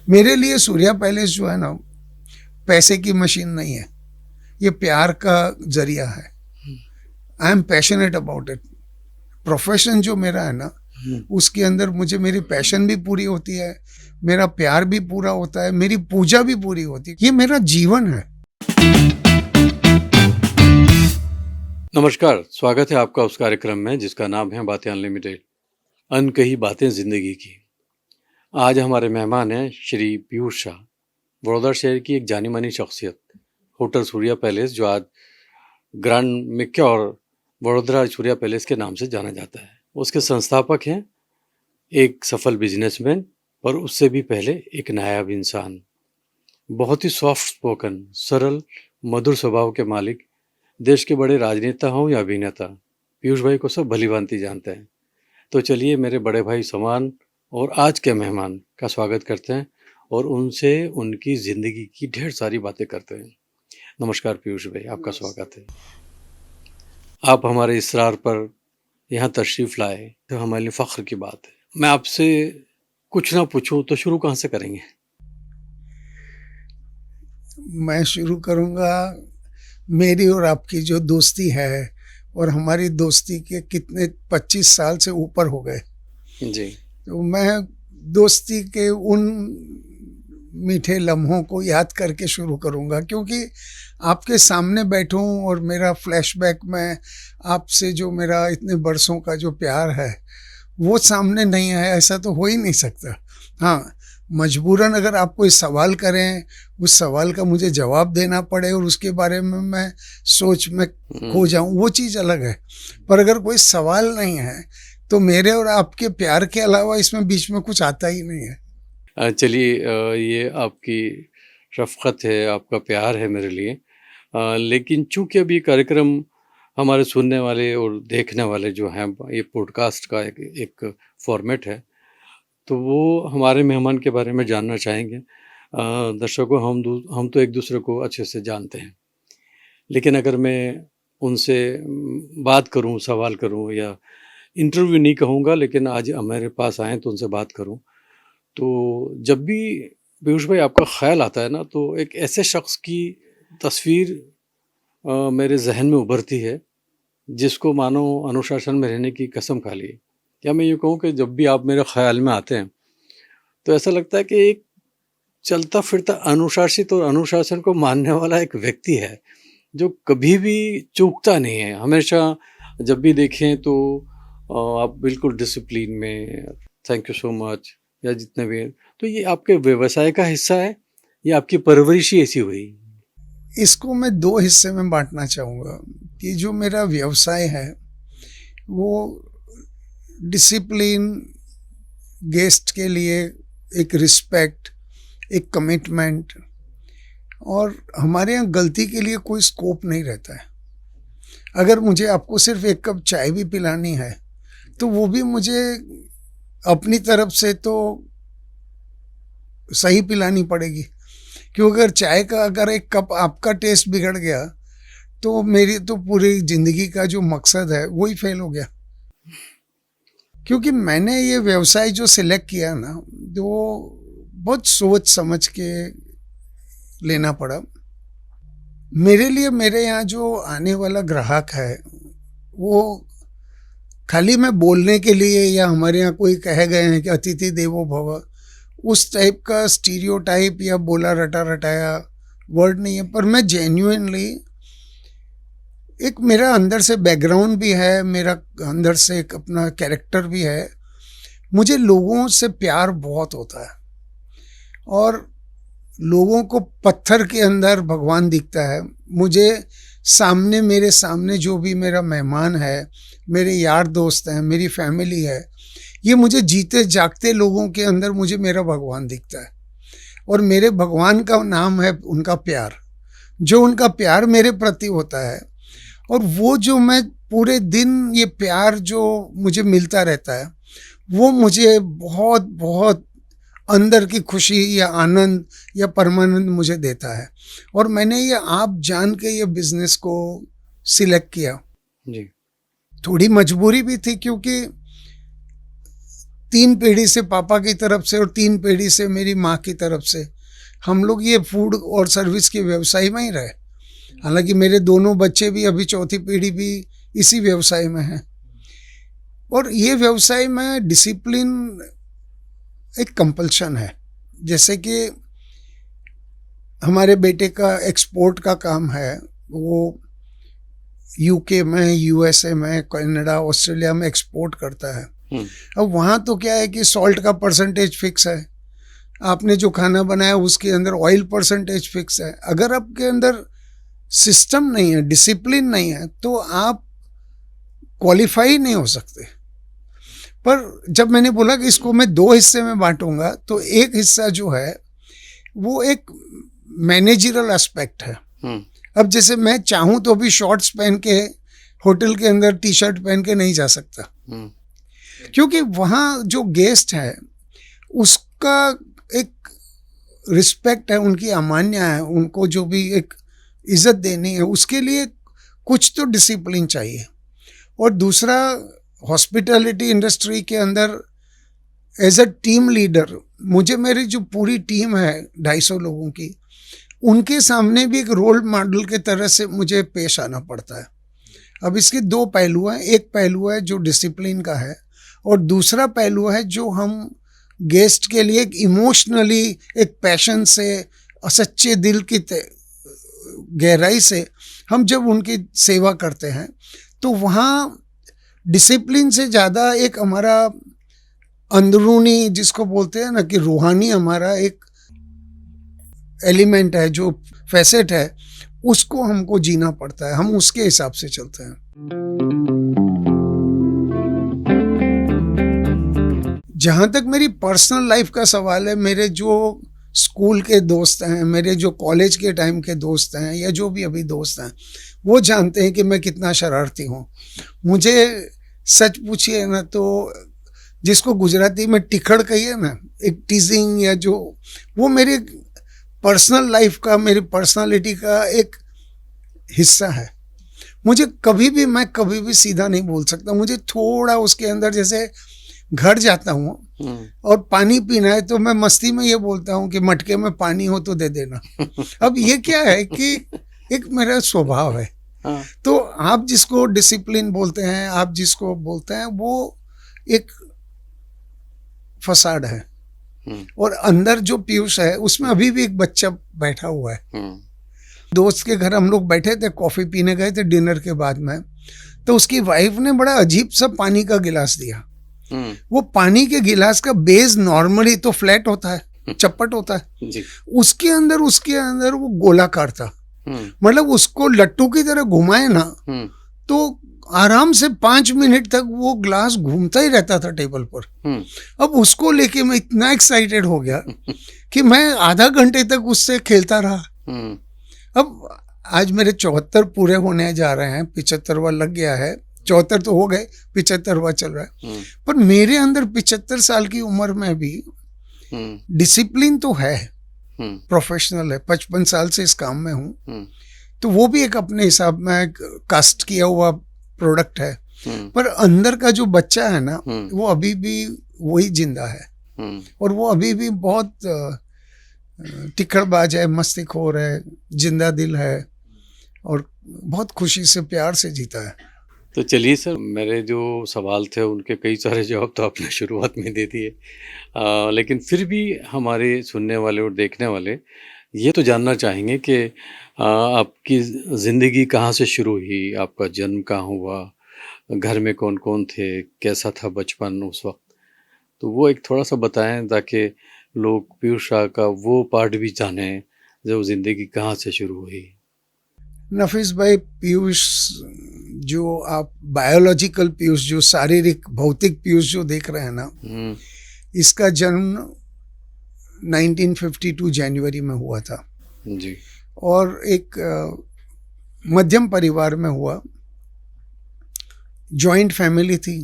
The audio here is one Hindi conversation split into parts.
मेरे लिए सूर्या पैलेस जो है ना, पैसे की मशीन नहीं है, ये प्यार का जरिया है। I am passionate about it. Profession जो मेरा है ना, उसके अंदर मुझे मेरी पैशन भी पूरी होती है, मेरा प्यार भी पूरा होता है, मेरी पूजा भी पूरी होती है। ये मेरा जीवन है। नमस्कार, स्वागत है आपका उस कार्यक्रम में जिसका नाम है बातें अनलिमिटेड, अनकही बातें जिंदगी की। आज हमारे मेहमान हैं श्री पीयूष शाह, बड़ौदा शहर की एक जानी मानी शख्सियत, होटल सूर्या पैलेस जो आज ग्रैंड मैक्योर वडोदरा सूर्या पैलेस के नाम से जाना जाता है, उसके संस्थापक हैं। एक सफल बिजनेसमैन और उससे भी पहले एक नायाब इंसान, बहुत ही सॉफ्ट स्पोकन, सरल मधुर स्वभाव के मालिक। देश के बड़े राजनेता हों या अभिनेता, पीयूष भाई को सब भली भांति जानते हैं। तो चलिए मेरे बड़े भाई समान और आज के मेहमान का स्वागत करते हैं और उनसे उनकी ज़िंदगी की ढेर सारी बातें करते हैं। नमस्कार पीयूष भाई, आपका स्वागत है। आप हमारे इसरार पर यहाँ तशरीफ़ लाए तो हमारे लिए फ़ख्र की बात है। मैं आपसे कुछ ना पूछूं तो शुरू कहाँ से करेंगे? मैं शुरू करूँगा, मेरी और आपकी जो दोस्ती है, और हमारी दोस्ती के कितने 25 साल से ऊपर हो गए जी। तो मैं दोस्ती के उन मीठे लम्हों को याद करके शुरू करूँगा, क्योंकि आपके सामने बैठूं और मेरा फ्लैशबैक में आपसे जो मेरा इतने बरसों का जो प्यार है वो सामने नहीं है, ऐसा तो हो ही नहीं सकता। हाँ, मजबूरन अगर आप कोई सवाल करें, उस सवाल का मुझे जवाब देना पड़े और उसके बारे में मैं सोच में खो जाऊं, वो चीज़ अलग है। पर अगर कोई सवाल नहीं है तो मेरे और आपके प्यार के अलावा इसमें बीच में कुछ आता ही नहीं है। चलिए, ये आपकी शफ़क़त है, आपका प्यार है मेरे लिए। लेकिन चूँकि अभी कार्यक्रम हमारे सुनने वाले और देखने वाले जो हैं, ये पॉडकास्ट का एक फॉर्मेट है, तो वो हमारे मेहमान के बारे में जानना चाहेंगे। दर्शकों, हम तो एक दूसरे को अच्छे से जानते हैं, लेकिन अगर मैं उनसे बात करूं, सवाल करूं, या इंटरव्यू नहीं कहूँगा, लेकिन आज मेरे पास आए तो उनसे बात करूं, तो जब भी पीयूष भाई आपका ख्याल आता है ना, तो एक ऐसे शख्स की तस्वीर मेरे जहन में उभरती है जिसको मानो अनुशासन में रहने की कसम खा ली। या मैं यूँ कहूँ कि जब भी आप मेरे ख्याल में आते हैं तो ऐसा लगता है कि एक चलता फिरता अनुशासित और अनुशासन को मानने वाला एक व्यक्ति है जो कभी भी चूकता नहीं है। हमेशा जब भी देखें तो आप बिल्कुल डिसिप्लिन में, थैंक यू सो मच, या जितने भी, तो ये आपके व्यवसाय का हिस्सा है या आपकी परवरिश ही ऐसी हुई? इसको मैं दो हिस्से में बांटना चाहूँगा कि जो मेरा व्यवसाय है वो डिसिप्लिन, गेस्ट के लिए एक रिस्पेक्ट, एक कमिटमेंट, और हमारे यहाँ गलती के लिए कोई स्कोप नहीं रहता है। अगर मुझे आपको सिर्फ एक कप चाय भी पिलानी है तो वो भी मुझे अपनी तरफ से तो सही पिलानी पड़ेगी, क्योंकि अगर चाय का अगर एक कप आपका टेस्ट बिगड़ गया तो मेरी तो पूरी ज़िंदगी का जो मकसद है वही फेल हो गया। क्योंकि मैंने ये व्यवसाय जो सिलेक्ट किया ना, वो बहुत सोच समझ के लेना पड़ा। मेरे लिए मेरे यहाँ जो आने वाला ग्राहक है वो खाली मैं बोलने के लिए, या हमारे यहाँ कोई कह गए हैं कि अतिथि देवो भव, उस टाइप का स्टीरियोटाइप या बोला रटा रटाया वर्ड नहीं है। पर मैं जेन्युइनली, एक मेरा अंदर से बैकग्राउंड भी है, मेरा अंदर से एक अपना कैरेक्टर भी है। मुझे लोगों से प्यार बहुत होता है और लोगों को पत्थर के अंदर भगवान दिखता है। मुझे सामने, मेरे सामने जो भी मेरा मेहमान है, मेरे यार दोस्त हैं, मेरी फैमिली है, ये मुझे जीते जागते लोगों के अंदर मुझे मेरा भगवान दिखता है। और मेरे भगवान का नाम है उनका प्यार, जो उनका प्यार मेरे प्रति होता है। और वो जो मैं पूरे दिन, ये प्यार जो मुझे मिलता रहता है, वो मुझे बहुत बहुत अंदर की खुशी या आनंद या परमानंद मुझे देता है। और मैंने ये आप जान के ये बिजनेस को सिलेक्ट किया। जी। थोड़ी मजबूरी भी थी, क्योंकि 3 पीढ़ी से पापा की तरफ से और 3 पीढ़ी से मेरी माँ की तरफ से हम लोग ये फूड और सर्विस के व्यवसाय में ही रहे। हालांकि मेरे दोनों बच्चे भी अभी चौथी पीढ़ी भी इसी व्यवसाय में हैं। और ये व्यवसाय में डिसिप्लिन एक कंपल्शन है। जैसे कि हमारे बेटे का एक्सपोर्ट का काम है, वो यूके में, यूएसए में, कनाडा, ऑस्ट्रेलिया में एक्सपोर्ट करता है। अब वहाँ तो क्या है कि सॉल्ट का परसेंटेज फिक्स है, आपने जो खाना बनाया उसके अंदर ऑयल परसेंटेज फिक्स है। अगर आपके अंदर सिस्टम नहीं है, डिसिप्लिन नहीं है, तो आप क्वालिफाई नहीं हो सकते। पर जब मैंने बोला कि इसको मैं 2 हिस्से में बांटूंगा, तो एक हिस्सा जो है वो एक मैनेजरल एस्पेक्ट है। अब जैसे मैं चाहूँ तो भी शॉर्ट्स पहन के होटल के अंदर टी शर्ट पहन के नहीं जा सकता, क्योंकि वहाँ जो गेस्ट है उसका एक रिस्पेक्ट है, उनकी अमान्य है, उनको जो भी एक इज्जत देनी है, उसके लिए कुछ तो डिसिप्लिन चाहिए। और दूसरा, हॉस्पिटैलिटी इंडस्ट्री के अंदर एज अ टीम लीडर, मुझे मेरी जो पूरी टीम है 250 लोगों की, उनके सामने भी एक रोल मॉडल के तरह से मुझे पेश आना पड़ता है। अब इसके 2 पहलू हैं। एक पहलू है जो डिसिप्लिन का है, और दूसरा पहलू है जो हम गेस्ट के लिए एक इमोशनली, एक पैशन से, सच्चे दिल की गहराई से हम जब उनकी सेवा करते हैं, तो वहाँ डिसिप्लिन से ज़्यादा एक हमारा अंदरूनी, जिसको बोलते हैं ना कि रूहानी, हमारा एक एलिमेंट है, जो फैसेट है, उसको हमको जीना पड़ता है। हम उसके हिसाब से चलते हैं। जहाँ तक मेरी पर्सनल लाइफ का सवाल है, मेरे जो स्कूल के दोस्त हैं, मेरे जो कॉलेज के टाइम के दोस्त हैं, या जो भी अभी दोस्त हैं, वो जानते हैं कि मैं कितना शरारती हूँ। मुझे सच पूछिए ना तो जिसको गुजराती में टिखड़ कहिए ना, एक टीजिंग, या जो वो मेरी पर्सनल लाइफ का, मेरी पर्सनालिटी का एक हिस्सा है। मुझे मैं कभी भी सीधा नहीं बोल सकता। मुझे थोड़ा उसके अंदर, जैसे घर जाता हूँ और पानी पीना है तो मैं मस्ती में ये बोलता हूँ कि मटके में पानी हो तो दे देना। अब ये क्या है कि एक मेरा स्वभाव है। तो आप जिसको डिसिप्लिन बोलते हैं, आप जिसको बोलते हैं, वो एक फसाड है, और अंदर जो पीयूष है उसमें अभी भी एक बच्चा बैठा हुआ है। दोस्त के घर हम लोग बैठे थे, कॉफी पीने गए थे डिनर के बाद में, तो उसकी वाइफ ने बड़ा अजीब सा पानी का गिलास दिया। वो पानी के गिलास का बेस नॉर्मली तो फ्लैट होता है, चपट होता है जी। उसके अंदर वो गोलाकार था। मतलब उसको लट्टू की तरह घुमाए ना तो आराम से 5 मिनट तक वो ग्लास घूमता ही रहता था टेबल पर। अब उसको लेके मैं इतना एक्साइटेड हो गया कि मैं आधा घंटे तक उससे खेलता रहा। अब आज मेरे 74 पूरे होने जा रहे हैं, 75वां लग गया है। 74 तो हो गए, 75वां चल रहा है। पर मेरे अंदर 75 साल की उम्र में भी डिसिप्लिन तो है, प्रोफेशनल है, 55 साल से इस काम में हूँ, तो वो भी एक अपने हिसाब में कास्ट किया हुआ प्रोडक्ट है। पर अंदर का जो बच्चा है ना, वो अभी भी वही जिंदा है, और वो अभी भी बहुत टिकड़बाज है, मस्तीखोर है, जिंदा दिल है, और बहुत खुशी से, प्यार से जीता है। तो चलिए सर, मेरे जो सवाल थे उनके कई सारे जवाब तो आपने शुरुआत में दे दिए, लेकिन फिर भी हमारे सुनने वाले और देखने वाले ये तो जानना चाहेंगे कि आपकी ज़िंदगी कहाँ से शुरू हुई, आपका जन्म कहाँ हुआ, घर में कौन कौन थे, कैसा था बचपन उस वक्त, तो वो एक थोड़ा सा बताएं ताकि लोग पीयूष शाह का वो पार्ट भी जानें जो ज़िंदगी कहाँ से शुरू हुई। नफीस भाई, पीयूष जो आप बायोलॉजिकल पीयूष, जो शारीरिक भौतिक पीयूष जो देख रहे हैं ना, इसका जन्म 1952 जनवरी में हुआ था जी, और एक मध्यम परिवार में हुआ। जॉइंट फैमिली थी,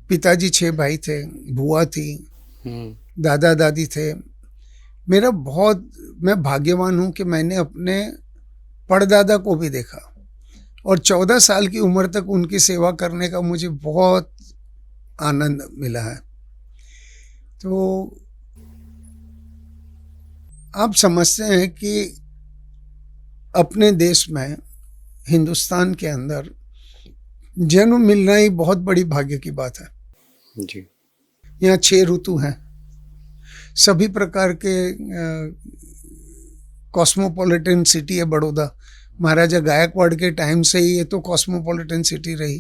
पिताजी 6 भाई थे, बुआ थी, दादा दादी थे। मैं भाग्यवान हूँ कि मैंने अपने परदादा को भी देखा, और 14 साल की उम्र तक उनकी सेवा करने का मुझे बहुत आनंद मिला है। तो आप समझते हैं कि अपने देश में, हिंदुस्तान के अंदर जन्म मिलना ही बहुत बड़ी भाग्य की बात है। जी। यहाँ 6 ऋतु हैं, सभी प्रकार के कॉस्मोपॉलिटन सिटी है बड़ौदा। महाराजा गायकवाड़ के टाइम से ही ये तो कॉस्मोपॉलिटन सिटी रही।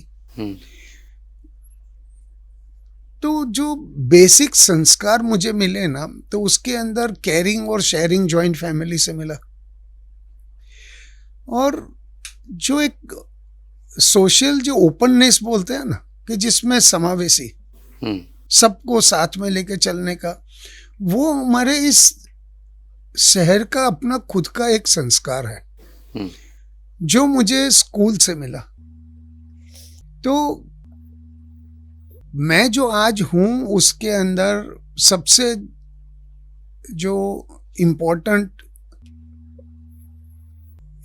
तो जो बेसिक संस्कार मुझे मिले ना, तो उसके अंदर केयरिंग और शेयरिंग जॉइंट फैमिली से मिला, और जो एक सोशल जो ओपननेस बोलते हैं ना, कि जिसमें समावेशी, सबको साथ में लेके चलने का, वो हमारे इस शहर का अपना खुद का एक संस्कार है जो मुझे स्कूल से मिला। तो मैं जो आज हूं उसके अंदर सबसे जो इम्पोर्टेंट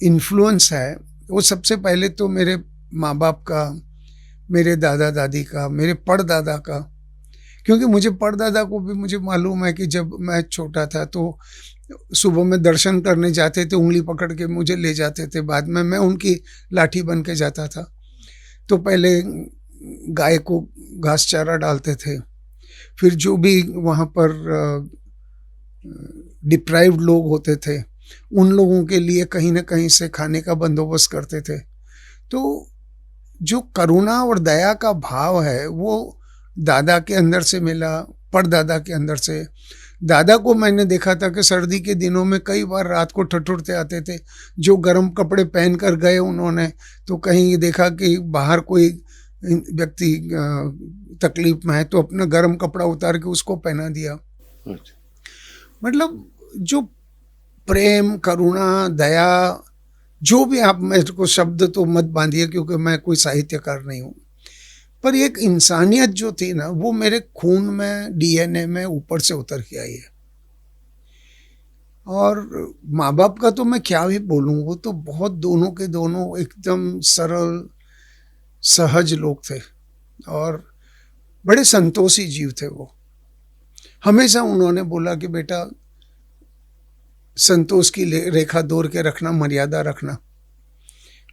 इन्फ्लुएंस है, वो सबसे पहले तो मेरे माँ बाप का, मेरे दादा दादी का, मेरे परदादा का। क्योंकि मुझे परदादा को भी मुझे मालूम है कि जब मैं छोटा था तो सुबह में दर्शन करने जाते थे, उंगली पकड़ के मुझे ले जाते थे, बाद में मैं उनकी लाठी बन के जाता था। तो पहले गाय को घास चारा डालते थे, फिर जो भी वहाँ पर डिप्राइव्ड लोग होते थे उन लोगों के लिए कहीं ना कहीं से खाने का बंदोबस्त करते थे। तो जो करुणा और दया का भाव है वो दादा के अंदर से मिला, परदादा के अंदर से। दादा को मैंने देखा था कि सर्दी के दिनों में कई बार रात को ठठुरते आते थे। जो गर्म कपड़े पहन कर गए उन्होंने, तो कहीं देखा कि बाहर कोई व्यक्ति तकलीफ में है तो अपना गर्म कपड़ा उतार के उसको पहना दिया। मतलब जो प्रेम, करुणा, दया, जो भी आप, मेरे को शब्द तो मत बांधिए क्योंकि मैं कोई साहित्यकार नहीं हूँ, पर एक इंसानियत जो थी ना, वो मेरे खून में, डीएनए में ऊपर से उतर के आई है। और माँ बाप का तो मैं क्या भी बोलूँ, वो तो बहुत दोनों के दोनों एकदम सरल सहज लोग थे और बड़े संतोषी जीव थे। वो हमेशा उन्होंने बोला कि बेटा संतोष की रेखा दौड़ के रखना, मर्यादा रखना।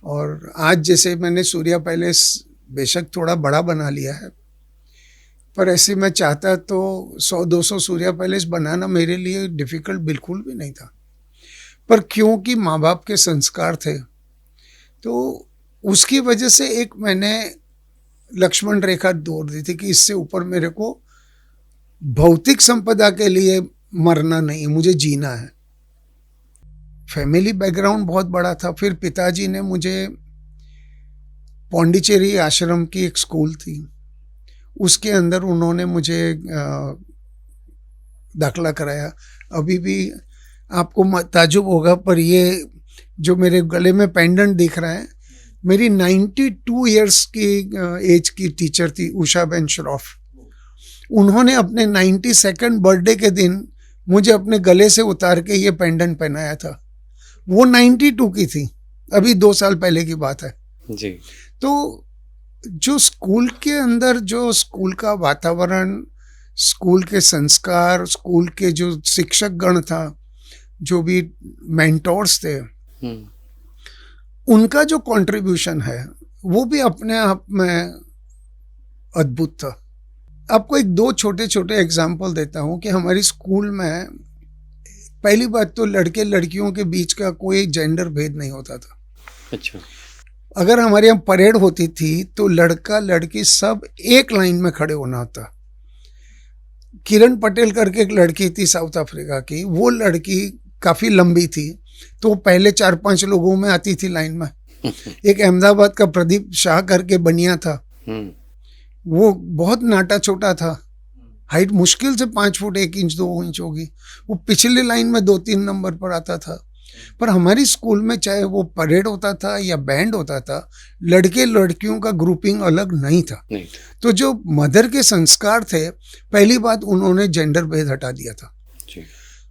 और आज जैसे मैंने सूर्या पैलेस बेशक थोड़ा बड़ा बना लिया है, पर ऐसे मैं चाहता तो 100-200 सूर्या पैलेस बनाना मेरे लिए डिफ़िकल्ट बिल्कुल भी नहीं था। पर क्योंकि माँ बाप के संस्कार थे तो उसकी वजह से एक मैंने लक्ष्मण रेखा दौड़ दी थी कि इससे ऊपर मेरे को भौतिक संपदा के लिए मरना नहीं, मुझे जीना है। फैमिली बैकग्राउंड बहुत बड़ा था। फिर पिताजी ने मुझे पौंडीचेरी आश्रम की एक स्कूल थी, उसके अंदर उन्होंने मुझे दाखला कराया। अभी भी आपको ताजुब होगा, पर ये जो मेरे गले में पेंडेंट दिख रहा है, मेरी 92 इयर्स की एज की टीचर थी उषा बेन श्रॉफ। उन्होंने अपने 92nd बर्थडे के दिन मुझे अपने गले से उतार के ये पेंडेंट पहनाया था। वो 92 की थी, अभी 2 साल पहले की बात है जी। तो जो स्कूल के अंदर, जो स्कूल का वातावरण, स्कूल के संस्कार, स्कूल के जो शिक्षक गण था, जो भी मेंटोर्स थे, उनका जो कंट्रीब्यूशन है वो भी अपने आप में अद्भुत था। आपको 1-2 छोटे छोटे एग्जाम्पल देता हूँ कि हमारी स्कूल में पहली बात तो लड़के लड़कियों के बीच का कोई जेंडर भेद नहीं होता था। अच्छा। अगर हमारे यहाँ परेड होती थी तो लड़का लड़की सब एक लाइन में खड़े होना होता। किरण पटेल करके एक लड़की थी साउथ अफ्रीका की, वो लड़की काफ़ी लंबी थी तो पहले 4-5 लोगों में आती थी लाइन में। एक अहमदाबाद का प्रदीप शाह करके बनिया था, वो बहुत नाटा छोटा था, हाइट मुश्किल से 5 फुट 1 इंच 2 इंच होगी, वो पिछले लाइन में 2-3 नंबर पर आता था। पर हमारी स्कूल में चाहे वो परेड होता था या बैंड होता था, लड़के लड़कियों का ग्रुपिंग अलग नहीं था। तो जो मदर के संस्कार थे, पहली बात उन्होंने जेंडर भेद हटा दिया था।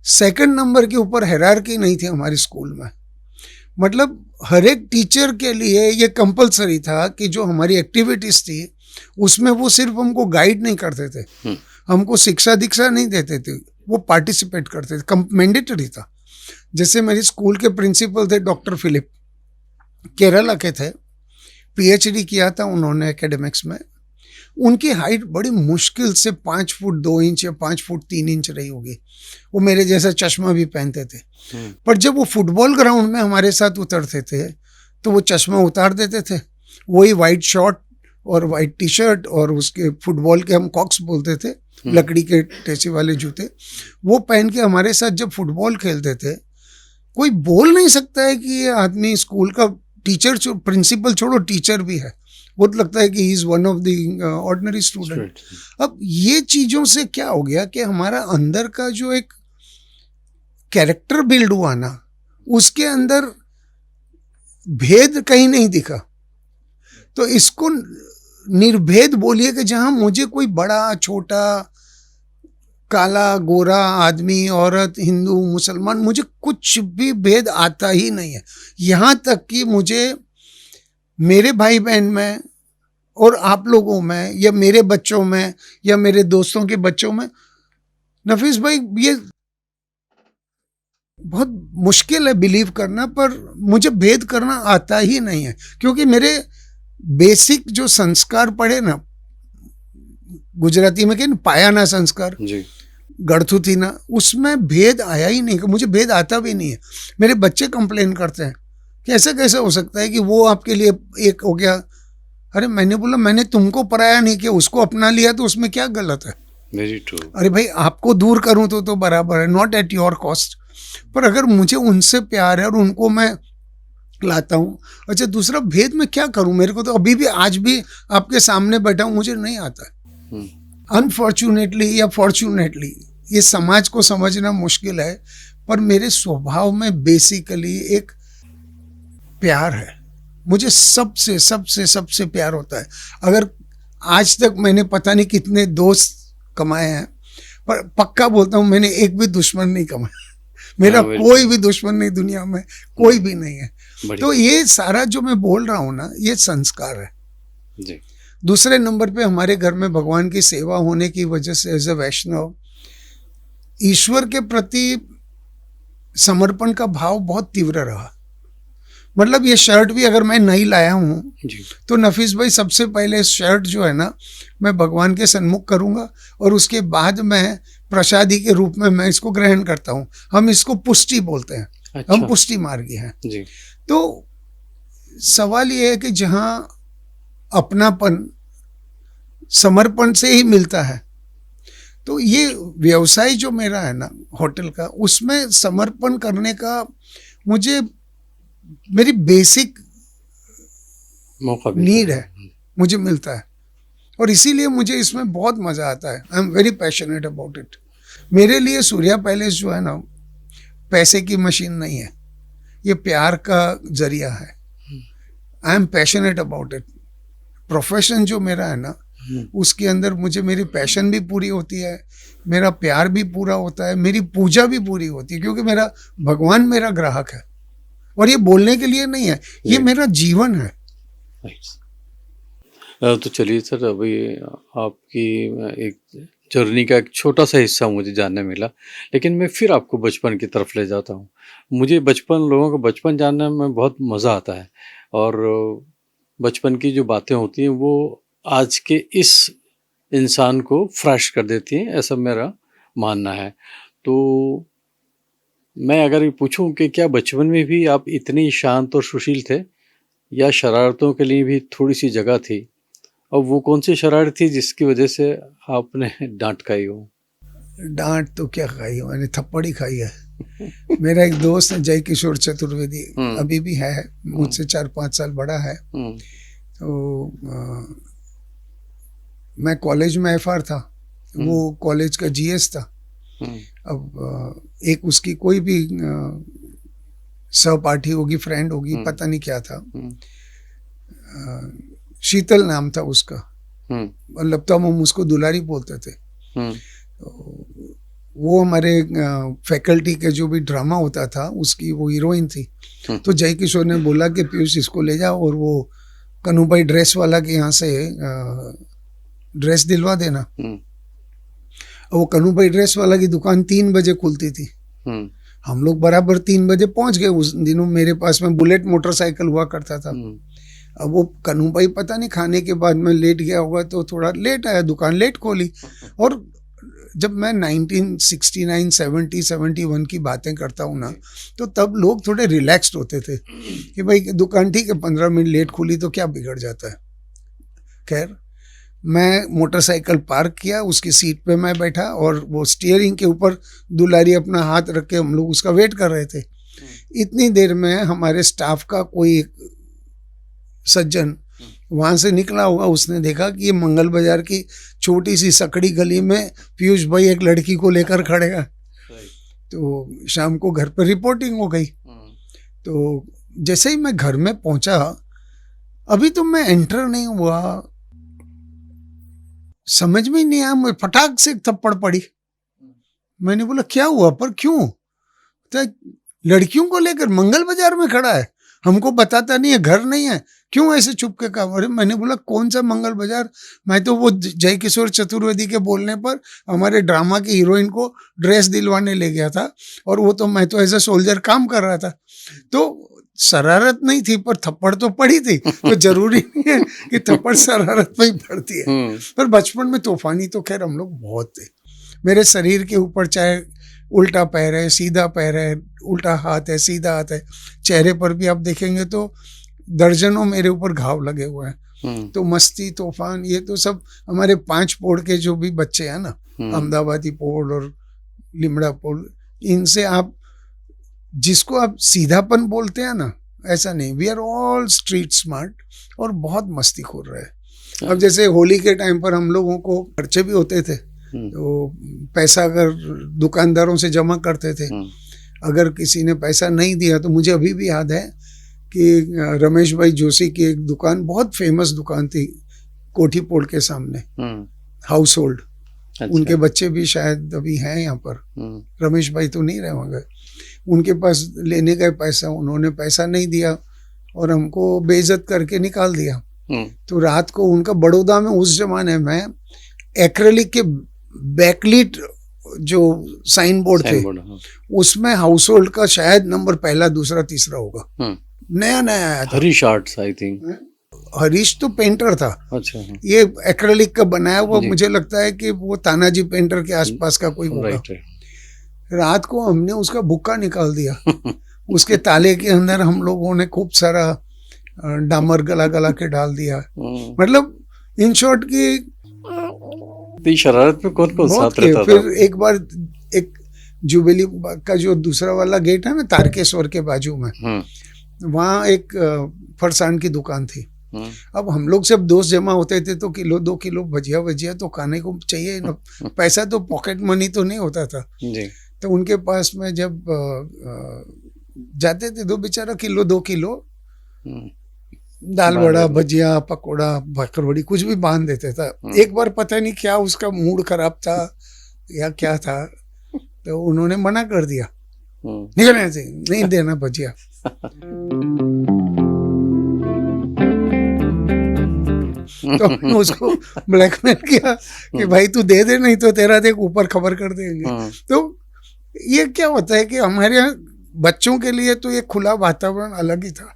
सेकंड नंबर के ऊपर हायरार्की नहीं थी हमारी स्कूल में। मतलब हर एक टीचर के लिए ये कंपलसरी था कि जो हमारी एक्टिविटीज थी उसमें वो सिर्फ हमको गाइड नहीं करते थे, हमको शिक्षा दीक्षा नहीं देते थे, वो पार्टिसिपेट करते थे, मैंडेटरी था। जैसे मेरे स्कूल के प्रिंसिपल थे डॉक्टर फिलिप, केरला के थे, पीएचडी किया था उन्होंने एकेडमिक्स में। उनकी हाइट बड़ी मुश्किल से 5 फुट 2 इंच या 5 फुट 3 इंच रही होगी। वो मेरे जैसा चश्मा भी पहनते थे, पर जब वो फुटबॉल ग्राउंड में हमारे साथ उतरते थे तो वो चश्मा उतार देते थे, वही वाइट शॉर्ट और वाइट टी शर्ट और उसके फुटबॉल के हम कॉक्स बोलते थे, लकड़ी के टेची वाले जूते, वो पहन के हमारे साथ जब फुटबॉल खेलते थे। कोई बोल नहीं सकता है कि ये आदमी स्कूल का टीचर, प्रिंसिपल छोड़ो टीचर भी है, वो तो लगता है कि he is one of the ordinary student. अब ये चीजों से क्या हो गया कि हमारा अंदर का जो एक कैरेक्टर बिल्ड हुआ ना, उसके अंदर भेद कहीं नहीं दिखा। तो इसको निर्भेद बोलिए कि जहां मुझे कोई बड़ा छोटा, काला गोरा, आदमी औरत, हिंदू मुसलमान, मुझे कुछ भी भेद आता ही नहीं है। यहाँ तक कि मुझे मेरे भाई बहन में और आप लोगों में या मेरे बच्चों में या मेरे दोस्तों के बच्चों में, नफीस भाई ये बहुत मुश्किल है बिलीव करना, पर मुझे भेद करना आता ही नहीं है। क्योंकि मेरे बेसिक जो संस्कार पढ़े ना, गुजराती में कहते पायाना संस्कार जी, गढ़थू थी ना, उसमें भेद आया ही नहीं। मुझे भेद आता भी नहीं है। मेरे बच्चे कंप्लेन करते हैं कि ऐसा कैसे हो सकता है कि वो आपके लिए एक हो गया। अरे मैंने बोला मैंने तुमको पराया नहीं किया, उसको अपना लिया, तो उसमें क्या गलत है? Very true. अरे भाई आपको दूर करूं तो बराबर है, नॉट एट योर कॉस्ट। पर अगर मुझे उनसे प्यार है और उनको मैं लाता हूँ, अच्छा दूसरा भेद में क्या करूं? मेरे को तो अभी भी, आज भी आपके सामने बैठा हूं, मुझे नहीं आता है। अनफॉर्चुनेटली या फॉर्चुनेटली ये समाज को समझना मुश्किल है, पर मेरे स्वभाव में बेसिकली एक प्यार है। मुझे सबसे सबसे सबसे प्यार होता है। अगर आज तक मैंने पता नहीं कितने दोस्त कमाए हैं, पर पक्का बोलता हूँ मैंने एक भी दुश्मन नहीं कमाया। मेरा कोई भी दुश्मन नहीं दुनिया में, कोई भी नहीं है। तो ये सारा जो मैं बोल रहा हूँ ना, ये संस्कार है जी। दूसरे नंबर पे हमारे घर में भगवान की सेवा होने की वजह से एज ए वैष्णव, ईश्वर के प्रति समर्पण का भाव बहुत तीव्र रहा। मतलब ये शर्ट भी अगर मैं नहीं लाया हूँ तो नफीस भाई सबसे पहले शर्ट जो है ना, मैं भगवान के सन्मुख करूँगा और उसके बाद मैं प्रसादी के रूप में मैं इसको ग्रहण करता हूँ। हम इसको पुष्टि बोलते हैं। अच्छा। हम पुष्टि मार्गी हैं जी। तो सवाल ये है कि जहाँ अपनापन समर्पण से ही मिलता है, तो ये व्यवसाय जो मेरा है ना होटल का, उसमें समर्पण करने का मुझे, मेरी बेसिक मौका नीड है, मुझे मिलता है और इसीलिए मुझे इसमें बहुत मज़ा आता है। I am very passionate about it. मेरे लिए सूर्या पैलेस जो है ना, पैसे की मशीन नहीं है, ये प्यार का जरिया है। I am passionate about it. Profession जो मेरा है ना, उसके अंदर मुझे मेरी पैशन भी पूरी होती है, मेरा प्यार भी पूरा होता है, मेरी पूजा भी पूरी होती है, क्योंकि मेरा भगवान मेरा ग्राहक है। और ये बोलने के लिए नहीं है, ये मेरा जीवन है। तो चलिए सर, अभी आपकी एक जर्नी का एक छोटा सा हिस्सा मुझे जानने मिला, लेकिन मैं फिर आपको बचपन की तरफ ले जाता हूँ। मुझे बचपन, लोगों का बचपन जानने में बहुत मज़ा आता है और बचपन की जो बातें होती हैं वो आज के इस इंसान को फ्रेश कर देती हैं, ऐसा मेरा मानना है। तो मैं अगर ये पूछूं कि क्या बचपन में भी आप इतनी शांत और सुशील थे, या शरारतों के लिए भी थोड़ी सी जगह थी? और वो कौन सी शरारत थी जिसकी वजह से आपने डांट खाई हो? डांट तो क्या खाई हो, मैंने थप्पड़ ही खाई है। मेरा एक दोस्त है जय किशोर चतुर्वेदी, अभी भी है, मुझसे 4-5 साल बड़ा है। तो मैं कॉलेज में एफआर था, वो कॉलेज का जीएस था। अब एक उसकी कोई भी सहपाठी होगी, फ्रेंड होगी, पता नहीं क्या था, शीतल नाम था उसका, मतलब तो हम उसको दुलारी बोलते थे। वो हमारे फैकल्टी के जो भी ड्रामा होता था उसकी वो हीरोइन थी। तो जय किशोर ने बोला कि पीयूष इसको ले जाओ और वो कन्हूभाई ड्रेस वाला के यहाँ से ड्रेस दिलवा देना। वो कन्नू भाई ड्रेस वाला की दुकान 3 बजे खुलती थी। हम्म, हम लोग बराबर 3 बजे पहुंच गए। उस दिनों मेरे पास में बुलेट मोटरसाइकिल हुआ करता था। हम्म, अब वो कन्नू भाई पता नहीं खाने के बाद में लेट गया होगा तो थोड़ा लेट आया, दुकान लेट खोली। और जब मैं 1969, 70, 71 की बातें करता हूँ ना, तो तब लोग थोड़े रिलैक्स्ड होते थे कि भाई दुकान ठीक है 15 मिनट लेट खुली तो क्या बिगड़ जाता है। खैर, मैं मोटरसाइकिल पार्क किया, उसकी सीट पे मैं बैठा और वो स्टीयरिंग के ऊपर दुलारी अपना हाथ रख के हम लोग उसका वेट कर रहे थे। इतनी देर में हमारे स्टाफ का कोई सज्जन वहां से निकला होगा, उसने देखा कि ये मंगल बाजार की छोटी सी सकड़ी गली में पीयूष भाई एक लड़की को लेकर खड़े हैं। तो शाम को घर पर रिपोर्टिंग हो गई। तो जैसे ही मैं घर में पहुंचा, अभी तो मैं एंटर नहीं हुआ, समझ में ही नहीं आया, मुझे फटाक से एक थप्पड़ पड़ी। मैंने बोला क्या हुआ, पर क्यों? तो लड़कियों को लेकर मंगल बाजार में खड़ा है, हमको बताता नहीं है, घर नहीं है, क्यों ऐसे चुप के काम? अरे मैंने बोला कौन सा मंगल बाजार? मैं तो वो जय किशोर चतुर्वेदी के बोलने पर हमारे ड्रामा की हीरोइन को ड्रेस दिलवाने ले गया था, और वो तो मैं तो एज ए सोल्जर काम कर रहा था। तो शरारत नहीं थी, पर थप्पड़ तो पड़ी थी। तो जरूरी नहीं है कि थप्पड़ शरारत पे ही पड़ती है। पर बचपन में तूफानी तो खैर हम लोग बहुत थे। मेरे शरीर के ऊपर चाहे उल्टा पैर है, सीधा पैर है, उल्टा हाथ है, सीधा हाथ है, चेहरे पर भी आप देखेंगे तो दर्जनों मेरे ऊपर घाव लगे हुए हैं। तो मस्ती तूफान ये तो सब हमारे 5 पोड़ के जो भी बच्चे हैं ना, अहमदाबादी पोड़ और लिमड़ा पोड़, इनसे आप जिसको आप सीधापन बोलते हैं ना, ऐसा नहीं। We are all street smart और बहुत मस्तीखोर रहे। अब जैसे होली के टाइम पर हम लोगों को खर्चे भी होते थे, तो पैसा अगर दुकानदारों से जमा करते थे, अगर किसी ने पैसा नहीं दिया तो मुझे अभी भी याद है कि रमेश भाई जोशी की एक दुकान, बहुत फेमस दुकान थी कोठी पोड़ के सामने, हाउस होल्ड। अच्छा। उनके बच्चे भी शायद अभी हैं यहाँ पर, रमेश भाई तो नहीं रहे होंगे। उनके पास लेने का पैसा, उन्होंने पैसा नहीं दिया और हमको बेइज्जत करके निकाल दिया। तो रात को उनका बड़ौदा में उस जमाने में एक्रेलिक के बैकलिट जो साइन बोर्ड थे, उसमें हाउस होल्ड का शायद नंबर पहला, दूसरा, तीसरा होगा, नया नया आया था। Harish arts I think. Harish तो पेंटर था। अच्छा। ये एक्रेलिक का बनाया हुआ, मुझे लगता है कि वो तानाजी पेंटर के आसपास का कोई होगा। रात को हमने उसका बुक्का निकाल दिया। उसके ताले के अंदर हम लोगों ने खूब सारा डामर गला गला के डाल दिया। मतलब इन शॉर्ट की शरारत में कौन कौन साथ रहता था? फिर एक बार एक जुबेली का जो दूसरा वाला गेट है ना, तारकेश्वर के बाजू में, वहाँ एक फरसान की दुकान थी। अब हम लोग सब दोस्त जमा होते थे तो किलो 2 किलो भजिया भजिया तो खाने को चाहिए ना। पैसा तो पॉकेट मनी तो नहीं होता था जी। तो उनके पास में जब जाते थे तो बेचारा किलो 2 किलो दाल वड़ा, भजिया, पकोड़ा, भाकरवड़ी कुछ भी बांध देते था। एक बार पता नहीं क्या उसका मूड खराब था या क्या था, तो उन्होंने मना कर दिया, निकलने से नहीं देना भजिया। तो हमने उसको ब्लैकमेल किया कि भाई तू दे दे, नहीं तो तेरा देख ऊपर खबर कर देंगे। तो ये क्या होता है कि हमारे यहाँ बच्चों के लिए तो ये खुला वातावरण अलग ही था।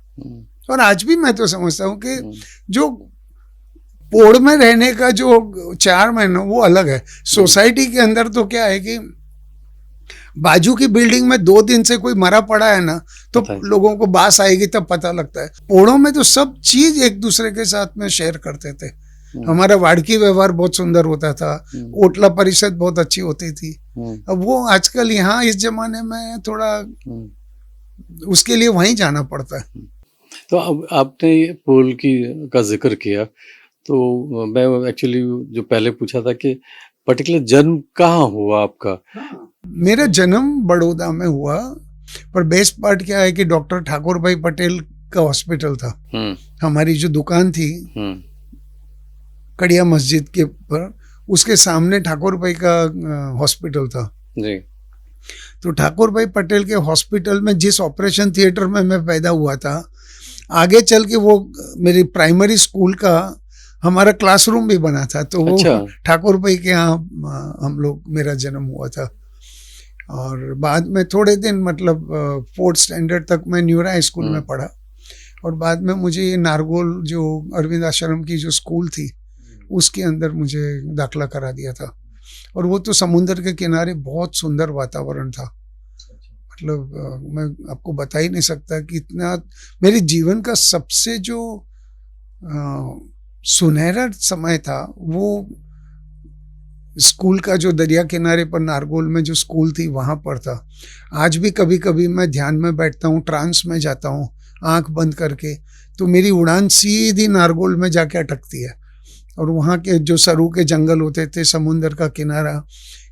और आज भी मैं तो समझता हूँ कि जो पोड़ में रहने का जो 4 महीना वो अलग है। सोसाइटी के अंदर तो क्या है कि बाजू की बिल्डिंग में 2 दिन से कोई मरा पड़ा है ना, तो लोगों को बास आएगी तब पता लगता है। पोड़ों में तो सब चीज एक दूसरे के साथ में शेयर करते थे। हमारा वाड़की व्यवहार बहुत सुंदर होता था, ओटला परिषद बहुत अच्छी होती थी। अब वो आजकल यहाँ इस जमाने में थोड़ा उसके लिए वहीं जाना पड़ता है। तो अब आपने पोल का जिक्र किया, तो मैं एक्चुअली जो पहले पूछा था कि पर्टिकुलर जन्म कहाँ हुआ आपका? मेरा जन्म बड़ौदा में हुआ, पर बेस्ट पार्ट क्या है कि डॉक्टर ठाकुर भाई पटेल का हॉस्पिटल था। हमारी जो दुकान थी कड़िया मस्जिद के पर, उसके सामने ठाकुर भाई का हॉस्पिटल था जी। तो ठाकुर भाई पटेल के हॉस्पिटल में जिस ऑपरेशन थिएटर में मैं पैदा हुआ था, आगे चल के वो मेरी प्राइमरी स्कूल का हमारा क्लासरूम भी बना था, तो वो अच्छा। ठाकुर भाई के यहाँ हम लोग, मेरा जन्म हुआ था। और बाद में थोड़े दिन मतलब 4th स्टैंडर्ड तक मैं न्यूरा हाई स्कूल में पढ़ा, और बाद में मुझे ये नारगोल जो अरविंद आश्रम की जो स्कूल थी उसके अंदर मुझे दाखला करा दिया था। और वो तो समुंदर के किनारे बहुत सुंदर वातावरण था, मतलब मैं आपको बता ही नहीं सकता कि इतना मेरे जीवन का सबसे जो सुनहरा समय था वो स्कूल का, जो दरिया किनारे पर नारगोल में जो स्कूल थी वहाँ पर था। आज भी कभी कभी मैं ध्यान में बैठता हूँ, ट्रांस में जाता हूँ आंख बंद करके, तो मेरी उड़ान सीधी नारगोल में जाके अटकती है। और वहाँ के जो सरू के जंगल होते थे, समुंदर का किनारा,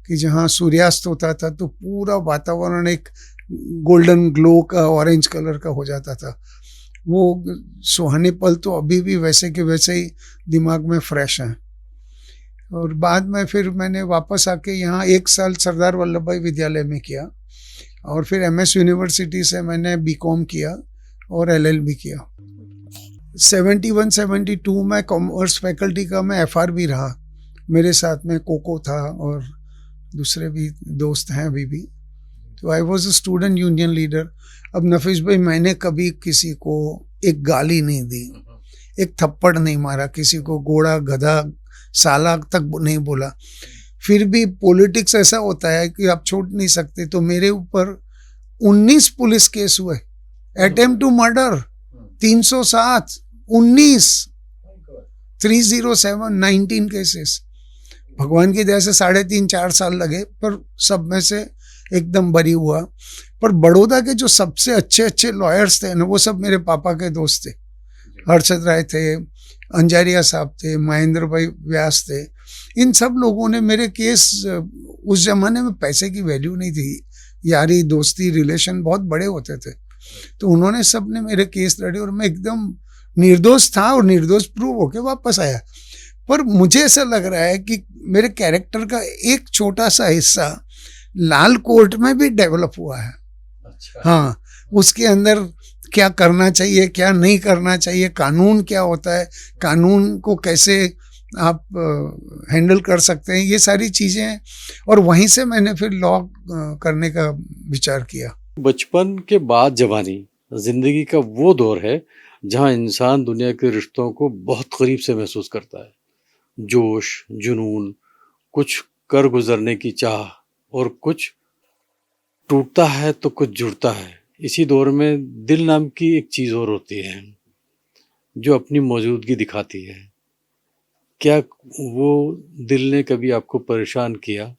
कि जहाँ सूर्यास्त होता था तो पूरा वातावरण एक गोल्डन ग्लो का, ऑरेंज कलर का हो जाता था। वो सुहाने पल तो अभी भी वैसे के वैसे ही दिमाग में फ्रेश हैं। और बाद में फिर मैंने वापस आके यहाँ 1 साल सरदार वल्लभ भाई विद्यालय में किया, और फिर MS यूनिवर्सिटी से मैंने BCom किया और LLB किया। 71-72 में कॉमर्स फैकल्टी का मैं FR भी रहा, मेरे साथ में कोको था और दूसरे भी दोस्त हैं अभी भी। तो I was a student union leader. अब नफीस भाई, मैंने कभी किसी को एक गाली नहीं दी, एक थप्पड़ नहीं मारा, किसी को घोड़ा गधा साला तक नहीं बोला। फिर भी पॉलिटिक्स ऐसा होता है कि आप छोड़ नहीं सकते। तो मेरे ऊपर 19 पुलिस केस हुए, अटेम्प्ट टू मर्डर 307, 19, 307, 19 केसेस। भगवान की दया से 3.5-4 साल लगे, पर सब में से एकदम बरी हुआ। पर बड़ौदा के जो सबसे अच्छे अच्छे लॉयर्स थे ना, वो सब मेरे पापा के दोस्त थे। हर्षद राय थे, अंजारिया साहब थे, महेंद्र भाई व्यास थे। इन सब लोगों ने मेरे केस, उस जमाने में पैसे की वैल्यू नहीं थी, यारी दोस्ती रिलेशन बहुत बड़े होते थे, तो उन्होंने सब ने मेरे केस लड़े और मैं एकदम निर्दोष था और निर्दोष प्रूव होके वापस आया। पर मुझे ऐसा लग रहा है कि मेरे कैरेक्टर का एक छोटा सा हिस्सा लाल कोर्ट में भी डेवलप हुआ है। अच्छा। हाँ, उसके अंदर क्या करना चाहिए, क्या नहीं करना चाहिए, कानून क्या होता है, कानून को कैसे आप हैंडल कर सकते हैं, ये सारी चीज़ें हैं। और वहीं से मैंने फिर लॉ करने का विचार किया। बचपन के बाद जवानी जिंदगी का वो दौर है जहाँ इंसान दुनिया के रिश्तों को बहुत करीब से महसूस करता है। जोश, जुनून, कुछ कर गुजरने की चाह, और कुछ टूटता है तो कुछ जुड़ता है। इसी दौर में दिल नाम की एक चीज़ और होती है जो अपनी मौजूदगी दिखाती है। क्या वो दिल ने कभी आपको परेशान किया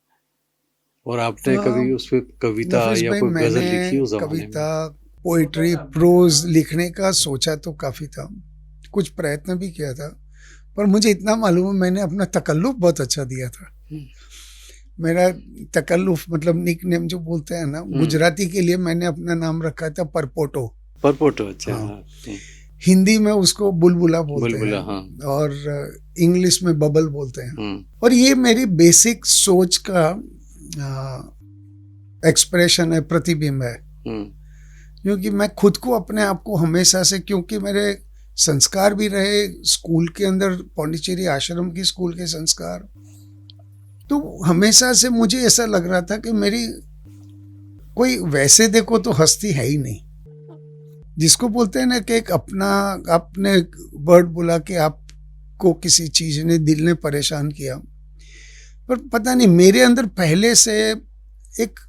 और आपने कभी उस पर कविता नफीस या भाई, कोई गजल मैंने लिखी उस जमाने में? कविता, पोइट्री, प्रोज लिखने का सोचा तो काफ़ी था, कुछ प्रयत्न भी किया था, पर मुझे इतना मालूम है मैंने अपना तकल्लुफ बहुत अच्छा दिया था। मेरा तकल्लुफ मतलब निक नेम जो बोलते हैं ना, गुजराती के लिए मैंने अपना नाम रखा था परपोटो। परपोटो, अच्छा। हाँ। हिंदी में उसको बुलबुला बोलते बुलबुला, हैं, हाँ। और इंग्लिश में बबल बोलते हैं। और ये मेरी बेसिक सोच का एक्सप्रेशन है, प्रतिबिंब है। क्योंकि मैं खुद को, अपने आप को हमेशा से, क्योंकि मेरे संस्कार भी रहे स्कूल के अंदर, पौंडीचेरी आश्रम की स्कूल के संस्कार, तो हमेशा से मुझे ऐसा लग रहा था कि मेरी कोई वैसे देखो तो हस्ती है ही नहीं। जिसको बोलते हैं ना कि एक अपना, आपने वर्ड बोला कि आपको किसी चीज ने, दिल ने परेशान किया, पर पता नहीं मेरे अंदर पहले से एक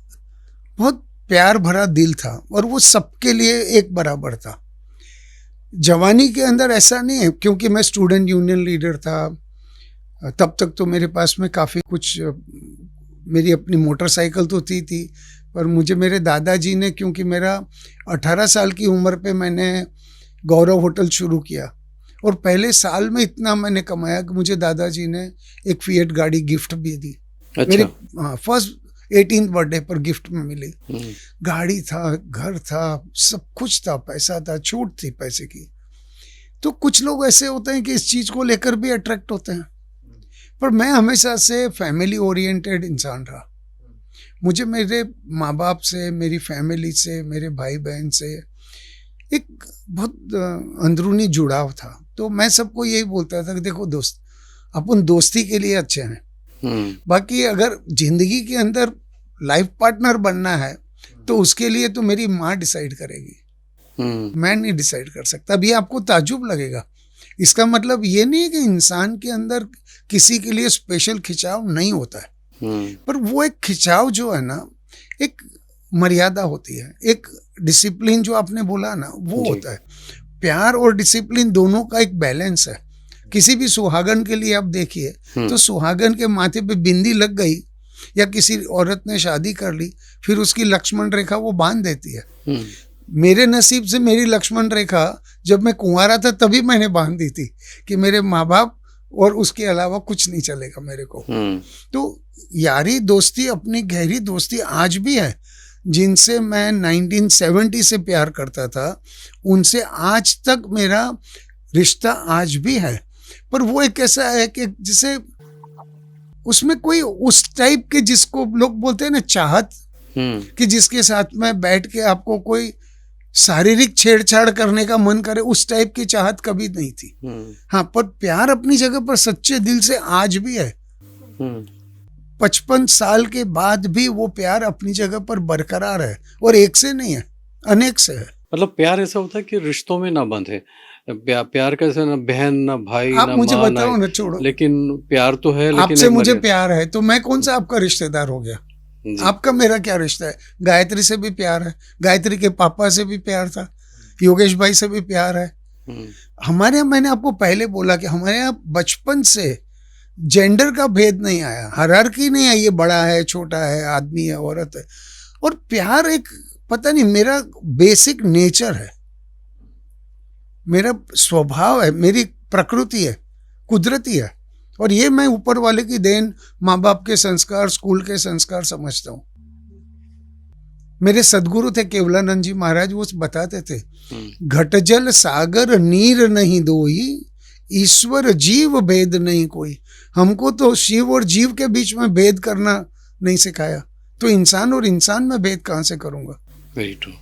बहुत प्यार भरा दिल था और वो सबके लिए एक बराबर था। जवानी के अंदर ऐसा नहीं है, क्योंकि मैं स्टूडेंट यूनियन लीडर था तब तक, तो मेरे पास में काफ़ी कुछ, मेरी अपनी मोटरसाइकिल तो थी, पर मुझे मेरे दादाजी ने, क्योंकि मेरा 18 साल की उम्र पे मैंने गौरव होटल शुरू किया, और पहले साल में इतना मैंने कमाया कि मुझे दादाजी ने एक फिएट गाड़ी गिफ्ट भी दी। अच्छा। मेरे फर्स्ट 18th बर्थडे पर गिफ्ट में मिली। गाड़ी था, घर था, सब कुछ था, पैसा था, छूट थी पैसे की। तो कुछ लोग ऐसे होते हैं कि इस चीज़ को लेकर भी अट्रैक्ट होते हैं, पर मैं हमेशा से फैमिली ओरिएंटेड इंसान रहा। मुझे मेरे माँ बाप से, मेरी फैमिली से, मेरे भाई बहन से एक बहुत अंदरूनी जुड़ाव था। तो मैं सबको यही बोलता था कि देखो दोस्त, अपन दोस्ती के लिए अच्छे हैं, बाकी अगर जिंदगी के अंदर लाइफ पार्टनर बनना है तो उसके लिए तो मेरी माँ डिसाइड करेगी, मैं नहीं डिसाइड कर सकता। अभी आपको ताज्जुब लगेगा, इसका मतलब ये नहीं है कि इंसान के अंदर किसी के लिए स्पेशल खिंचाव नहीं होता है, पर वो एक खिंचाव जो है ना, एक मर्यादा होती है, एक डिसिप्लिन जो आपने बोला ना, वो होता है। प्यार और डिसिप्लिन दोनों का एक बैलेंस है। किसी भी सुहागन के लिए आप देखिए तो सुहागन के माथे पे बिंदी लग गई या किसी औरत ने शादी कर ली, फिर उसकी लक्ष्मण रेखा वो बांध देती है। मेरे नसीब से मेरी लक्ष्मण रेखा जब मैं कुंवारा था तभी मैंने बांध दी थी कि मेरे माँ बाप और उसके अलावा कुछ नहीं चलेगा मेरे को। तो यारी दोस्ती, अपनी गहरी दोस्ती आज भी है। जिनसे मैं 1970 से प्यार करता था उनसे आज तक मेरा रिश्ता आज भी है, पर वो एक ऐसा है कि जिसे उसमें कोई उस टाइप के, जिसको लोग बोलते हैं ना चाहत, कि जिसके साथ में बैठ के आपको कोई शारीरिक छेड़छाड़ करने का मन करे, उस टाइप की चाहत कभी नहीं थी। हाँ, पर प्यार अपनी जगह पर सच्चे दिल से आज भी है। 55 साल के बाद भी वो प्यार अपनी जगह पर बरकरार है, और एक से नहीं है, अनेक से है। मतलब प्यार ऐसा होता है कि रिश्तों में ना बंधे। प्यार कैसे, ना बहन ना भाई आप ना मुझे माँ बताओ ना, ना, छोड़ो, लेकिन प्यार तो है। लेकिन आपसे एक मुझे मर्यादा। प्यार है तो मैं कौन सा आपका रिश्तेदार हो गया? आपका मेरा क्या रिश्ता है? गायत्री से भी प्यार है, गायत्री के पापा से भी प्यार था, योगेश भाई से भी प्यार है। हमारे यहाँ, मैंने आपको पहले बोला कि हमारे यहाँ बचपन से जेंडर का भेद नहीं आया, हायरार्की नहीं आई, ये बड़ा है छोटा है, आदमी है औरत है। और प्यार एक, पता नहीं, मेरा बेसिक नेचर है, मेरा स्वभाव है, मेरी प्रकृति है, कुदरती है। और ये मैं ऊपर वाले की देन, माँ बाप के संस्कार, स्कूल के संस्कार समझता हूँ। मेरे सदगुरु थे केवलानंद जी महाराज, वो बताते थे, घट जल सागर नीर नहीं दोई, ईश्वर जीव भेद नहीं कोई। हमको तो शिव और जीव के बीच में भेद करना नहीं सिखाया, तो इंसान और इंसान में भेद कहाँ से करूंगा? Very true.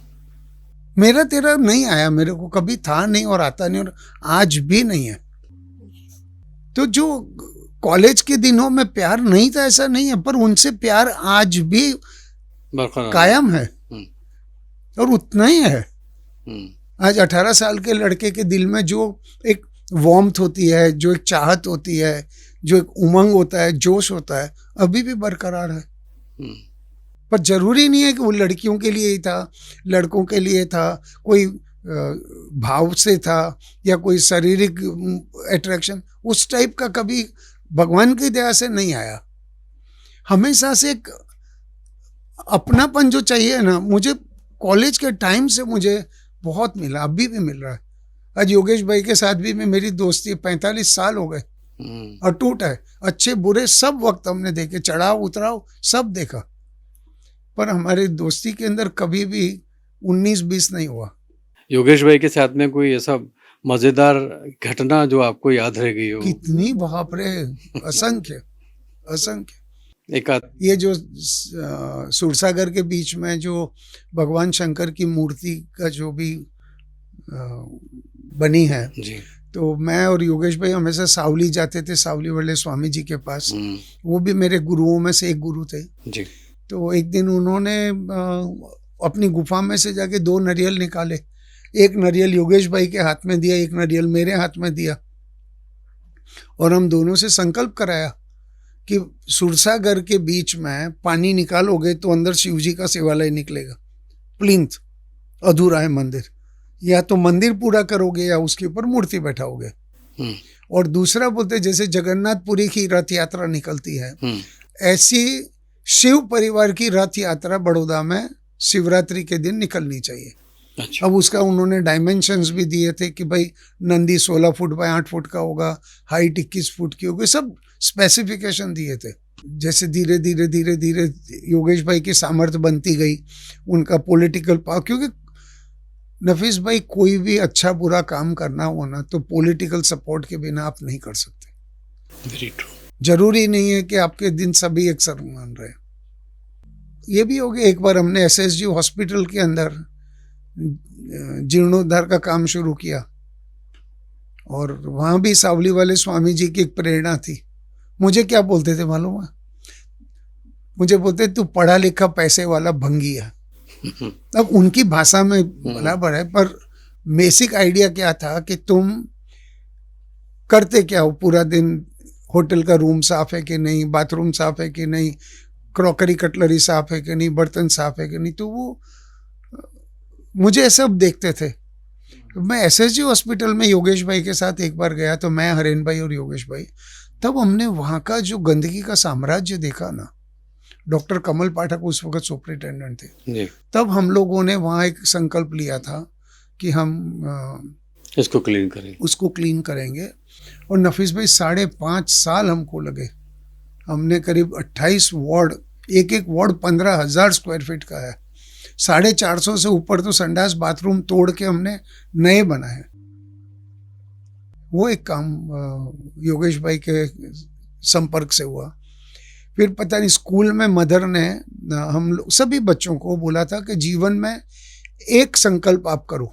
मेरा तेरा नहीं आया, मेरे को कभी था नहीं और आता नहीं, और आज भी नहीं है। तो जो कॉलेज के दिनों में प्यार नहीं था ऐसा नहीं है, पर उनसे प्यार आज भी कायम है, और उतना ही है। आज 18 साल के लड़के के दिल में जो एक वार्मथ होती है, जो एक चाहत होती है, जो एक उमंग होता है, जोश होता है, अभी भी बरकरार है। पर जरूरी नहीं है कि वो लड़कियों के लिए ही था, लड़कों के लिए था, कोई भाव से था या कोई शारीरिक अट्रैक्शन, उस टाइप का कभी भगवान की दया से नहीं आया। हमेशा से एक अपनापन जो चाहिए ना, मुझे कॉलेज के टाइम से मुझे बहुत मिला, अभी भी मिल रहा है। आज योगेश भाई के साथ भी मेरी दोस्ती 45 साल हो गए, अटूट है। अच्छे बुरे सब वक्त हमने देखे, चढ़ाव उतराव सब देखा, पर हमारी दोस्ती के अंदर कभी भी 19-20 नहीं हुआ। योगेश भाई के साथ में कोई ऐसा मजेदार घटना जो आपको याद रह गई हो? कितनी, बाप रे, असंख्य असंख्य। एक आध ये जो सुरसागर के बीच में जो भगवान शंकर की मूर्ति का जो भी बनी है जी, तो मैं और योगेश भाई हमेशा सावली जाते थे, सावली वाले स्वामी जी के पास। वो भी मेरे गुरुओं में से एक गुरु थे जी। तो एक दिन उन्होंने अपनी गुफा में से जाके 2 नारियल निकाले, एक नारियल योगेश भाई के हाथ में दिया, एक नारियल मेरे हाथ में दिया, और हम दोनों से संकल्प कराया कि सुरसागर के बीच में पानी निकालोगे तो अंदर शिव जी का शिवालय निकलेगा, प्लिंथ अधूरा है मंदिर, या तो मंदिर पूरा करोगे या उसके ऊपर मूर्ति बैठाओगे। और दूसरा बोलते, जैसे जगन्नाथपुरी की रथ यात्रा निकलती है, ऐसी शिव परिवार की रथ यात्रा बड़ौदा में शिवरात्रि के दिन निकलनी चाहिए। अच्छा। अब उसका उन्होंने डायमेंशंस भी दिए थे कि भाई नंदी 16 फुट बाय 8 फुट का होगा, हाइट 21 फुट की होगी, सब स्पेसिफिकेशन दिए थे। जैसे धीरे धीरे धीरे धीरे योगेश भाई की सामर्थ्य बनती गई, उनका पॉलिटिकल पावर, क्योंकि नफीस भाई कोई भी अच्छा बुरा काम करना हो ना तो पॉलिटिकल सपोर्ट के बिना आप नहीं कर सकते। Very true. जरूरी नहीं है कि आपके दिन सभी एक सर मान रहे। ये भी हो गया, एक बार हमने एसएसजी हॉस्पिटल के अंदर जीर्णोद्धार का काम शुरू किया और वहाँ भी सावली वाले स्वामी जी की एक प्रेरणा थी। मुझे क्या बोलते थे मालूम है? मुझे बोलते तू पढ़ा लिखा पैसे वाला भंगी है। अब उनकी भाषा में बराबर है, पर बेसिक आइडिया क्या था कि तुम करते क्या हो पूरा दिन? होटल का रूम साफ है कि नहीं, बाथरूम साफ है कि नहीं, क्रॉकरी कटलरी साफ है कि नहीं, बर्तन साफ है कि नहीं। तो वो मुझे सब देखते थे। मैं एसएसजी हॉस्पिटल में योगेश भाई के साथ एक बार गया, तो मैं, हरेन भाई और योगेश भाई, तब हमने वहाँ का जो गंदगी का साम्राज्य देखा ना। डॉक्टर कमल पाठक उस वक्त सुपरिटेंडेंट थे। तब हम लोगों ने वहाँ एक संकल्प लिया था कि हम उसको क्लीन करेंगे। और नफीस भाई 5.5 साल हमको लगे। हमने करीब 28 वार्ड, एक एक वार्ड 15,000 स्क्वायर फीट का है। 450 से ऊपर तो संडास बाथरूम तोड़ के हमने नए बनाए। वो एक काम योगेश भाई के संपर्क से हुआ। फिर पता नहीं स्कूल में मदर ने हम सभी बच्चों को बोला था कि जीवन में एक संकल्प आप करो।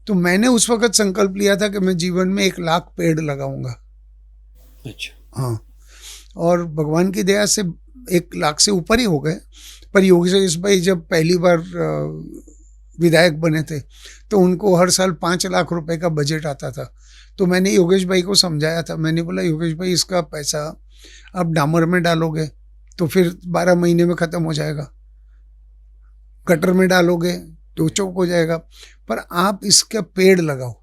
तो मैंने उस वक्त संकल्प लिया था कि मैं जीवन में 1 लाख पेड़ लगाऊंगा। अच्छा। हाँ, और भगवान की दया से 1 लाख से ऊपर ही हो गए। पर योगेश भाई जब पहली बार विधायक बने थे तो उनको हर साल 5 लाख रुपए का बजट आता था। तो मैंने योगेश भाई को समझाया था। मैंने बोला योगेश भाई इसका पैसा आप डामर में डालोगे तो फिर 12 महीने में ख़त्म हो जाएगा, गटर में डालोगे तो चौक हो जाएगा, पर आप इसका पेड़ लगाओ।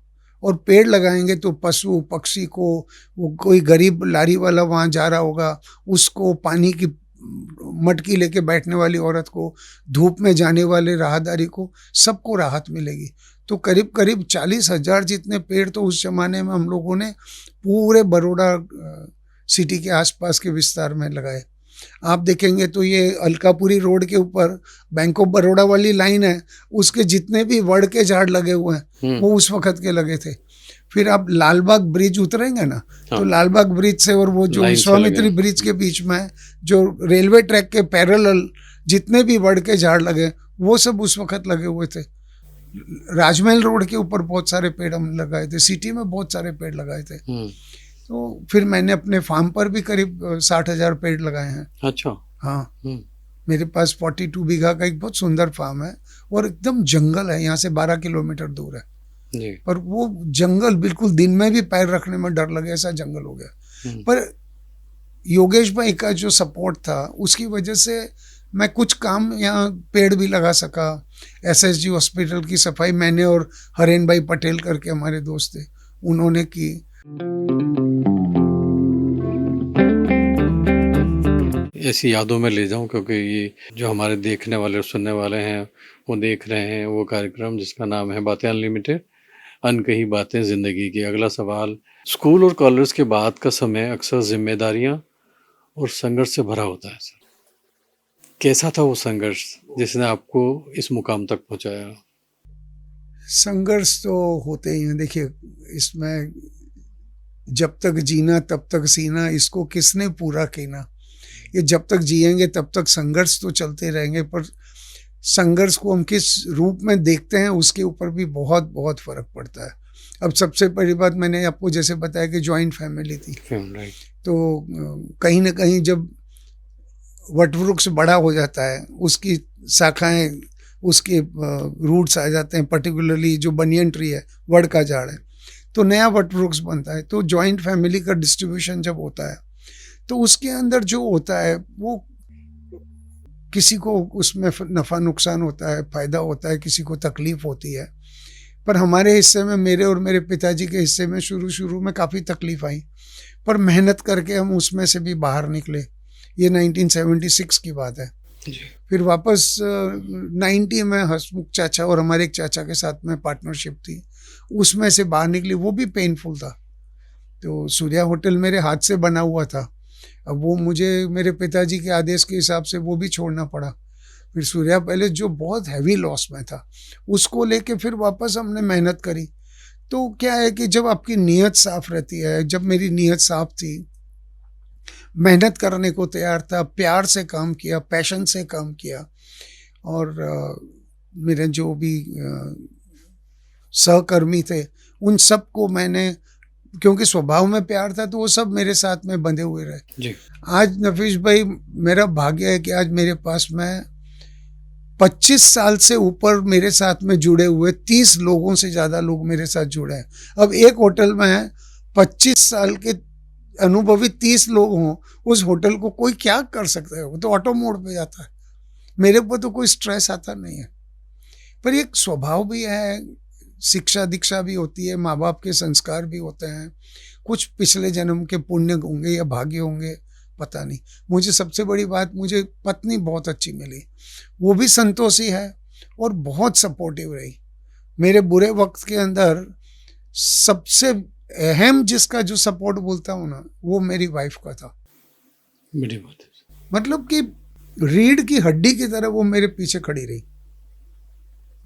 और पेड़ लगाएंगे तो पशु पक्षी को, वो कोई गरीब लारी वाला वहाँ जा रहा होगा उसको, पानी की मटकी लेके बैठने वाली औरत को, धूप में जाने वाले राहदारी को, सबको राहत मिलेगी। तो करीब करीब 40,000 जितने पेड़ तो उस जमाने में हम लोगों ने पूरे बड़ौदा सिटी के आसपास के विस्तार में लगाए। आप देखेंगे तो ये अलकापुरी रोड के ऊपर बैंक ऑफ बड़ौदा वाली लाइन है, उसके जितने भी वड़ के झाड़ लगे हुए हैं वो उस वक्त के लगे थे। फिर आप लालबाग ब्रिज उतरेंगे ना, तो लालबाग ब्रिज से और वो जो विश्वामित्री ब्रिज के बीच में जो रेलवे ट्रैक के पैरेलल जितने भी वड़ के झाड़ लगे वो सब उस वक्त लगे हुए थे। राजमहल रोड के ऊपर बहुत सारे पेड़ हम लगाए थे, सिटी में बहुत सारे पेड़ लगाए थे। तो फिर मैंने अपने फार्म पर भी करीब 60,000 पेड़ लगाए हैं। अच्छा। हाँ, मेरे पास 42 बीघा का एक बहुत सुंदर फार्म है और एकदम जंगल है, यहाँ से 12 किलोमीटर दूर है जी। पर वो जंगल बिल्कुल दिन में भी पैर रखने में डर लगे ऐसा जंगल हो गया। पर योगेश भाई का जो सपोर्ट था उसकी वजह से मैं कुछ काम यहाँ पेड़ भी लगा सका। एसएसजी हॉस्पिटल की सफाई मैंने और हरेन भाई पटेल करके हमारे दोस्त थे उन्होंने की। ऐसी यादों में ले जाऊं क्योंकि ये जो हमारे देखने वाले और सुनने वाले हैं वो देख रहे हैं वो कार्यक्रम जिसका नाम है बातें अनलिमिटेड, अनकही बातें जिंदगी की। अगला सवाल, स्कूल और कॉलेज के बाद का समय अक्सर जिम्मेदारियां और संघर्ष से भरा होता है सर, कैसा था वो संघर्ष जिसने आपको इस मुकाम तक पहुंचाया? संघर्ष तो होते ही हैं। देखिए इसमें जब तक जीना तब तक सीना, इसको किसने पूरा कीना। ये जब तक जिएंगे तब तक संघर्ष तो चलते रहेंगे, पर संघर्ष को हम किस रूप में देखते हैं उसके ऊपर भी बहुत बहुत फर्क पड़ता है। अब सबसे पहली बात मैंने आपको जैसे बताया कि जॉइंट फैमिली थी, तो कहीं ना कहीं जब वटवृक्ष बड़ा हो जाता है उसकी शाखाएं, उसके रूट्स आ जाते हैं, पर्टिकुलरली जो बनियन ट्री है, वड का झाड़ है, तो नया वटवृक्ष बनता है। तो जॉइंट फैमिली का डिस्ट्रीब्यूशन जब होता है तो उसके अंदर जो होता है वो किसी को उसमें नफ़ा नुकसान होता है, फ़ायदा होता है, किसी को तकलीफ़ होती है। पर हमारे हिस्से में, मेरे और मेरे पिताजी के हिस्से में शुरू में काफ़ी तकलीफ़ आई, पर मेहनत करके हम उसमें से भी बाहर निकले। ये 1976 की बात है। फिर वापस 90 में हसमुख चाचा और हमारे एक चाचा के साथ में पार्टनरशिप थी, उसमें से बाहर निकली। वो भी पेनफुल था। तो सूर्या होटल मेरे हाथ से बना हुआ था, अब वो मुझे मेरे पिताजी के आदेश के हिसाब से वो भी छोड़ना पड़ा। फिर सूर्या पैलेस जो बहुत हैवी लॉस में था उसको लेके फिर वापस हमने मेहनत करी। तो क्या है कि जब आपकी नीयत साफ रहती है, जब मेरी नीयत साफ थी, मेहनत करने को तैयार था, प्यार से काम किया, पैशन से काम किया, और मेरे जो भी सहकर्मी थे उन सबको मैंने, क्योंकि स्वभाव में प्यार था तो वो सब मेरे साथ में बंधे हुए रहे। जी। आज नफीस भाई मेरा भाग्य है कि आज मेरे पास में 25 साल से ऊपर मेरे साथ में जुड़े हुए 30 लोगों से ज़्यादा लोग मेरे साथ जुड़े हैं। अब एक होटल में 25 साल के अनुभवी 30 लोग हों, उस होटल को कोई क्या कर सकता है? वो तो ऑटो मोड पे जाता है। मेरे पर तो कोई स्ट्रेस आता नहीं है। पर एक स्वभाव भी है, शिक्षा दीक्षा भी होती है, माँ बाप के संस्कार भी होते हैं, कुछ पिछले जन्म के पुण्य होंगे या भाग्य होंगे, पता नहीं। मुझे सबसे बड़ी बात, मुझे पत्नी बहुत अच्छी मिली, वो भी संतोषी है और बहुत सपोर्टिव रही। मेरे बुरे वक्त के अंदर सबसे अहम जिसका जो सपोर्ट बोलता हूँ ना, वो मेरी वाइफ का था। बड़ी बात है। मतलब कि रीढ़ की हड्डी की तरह वो मेरे पीछे खड़ी रही,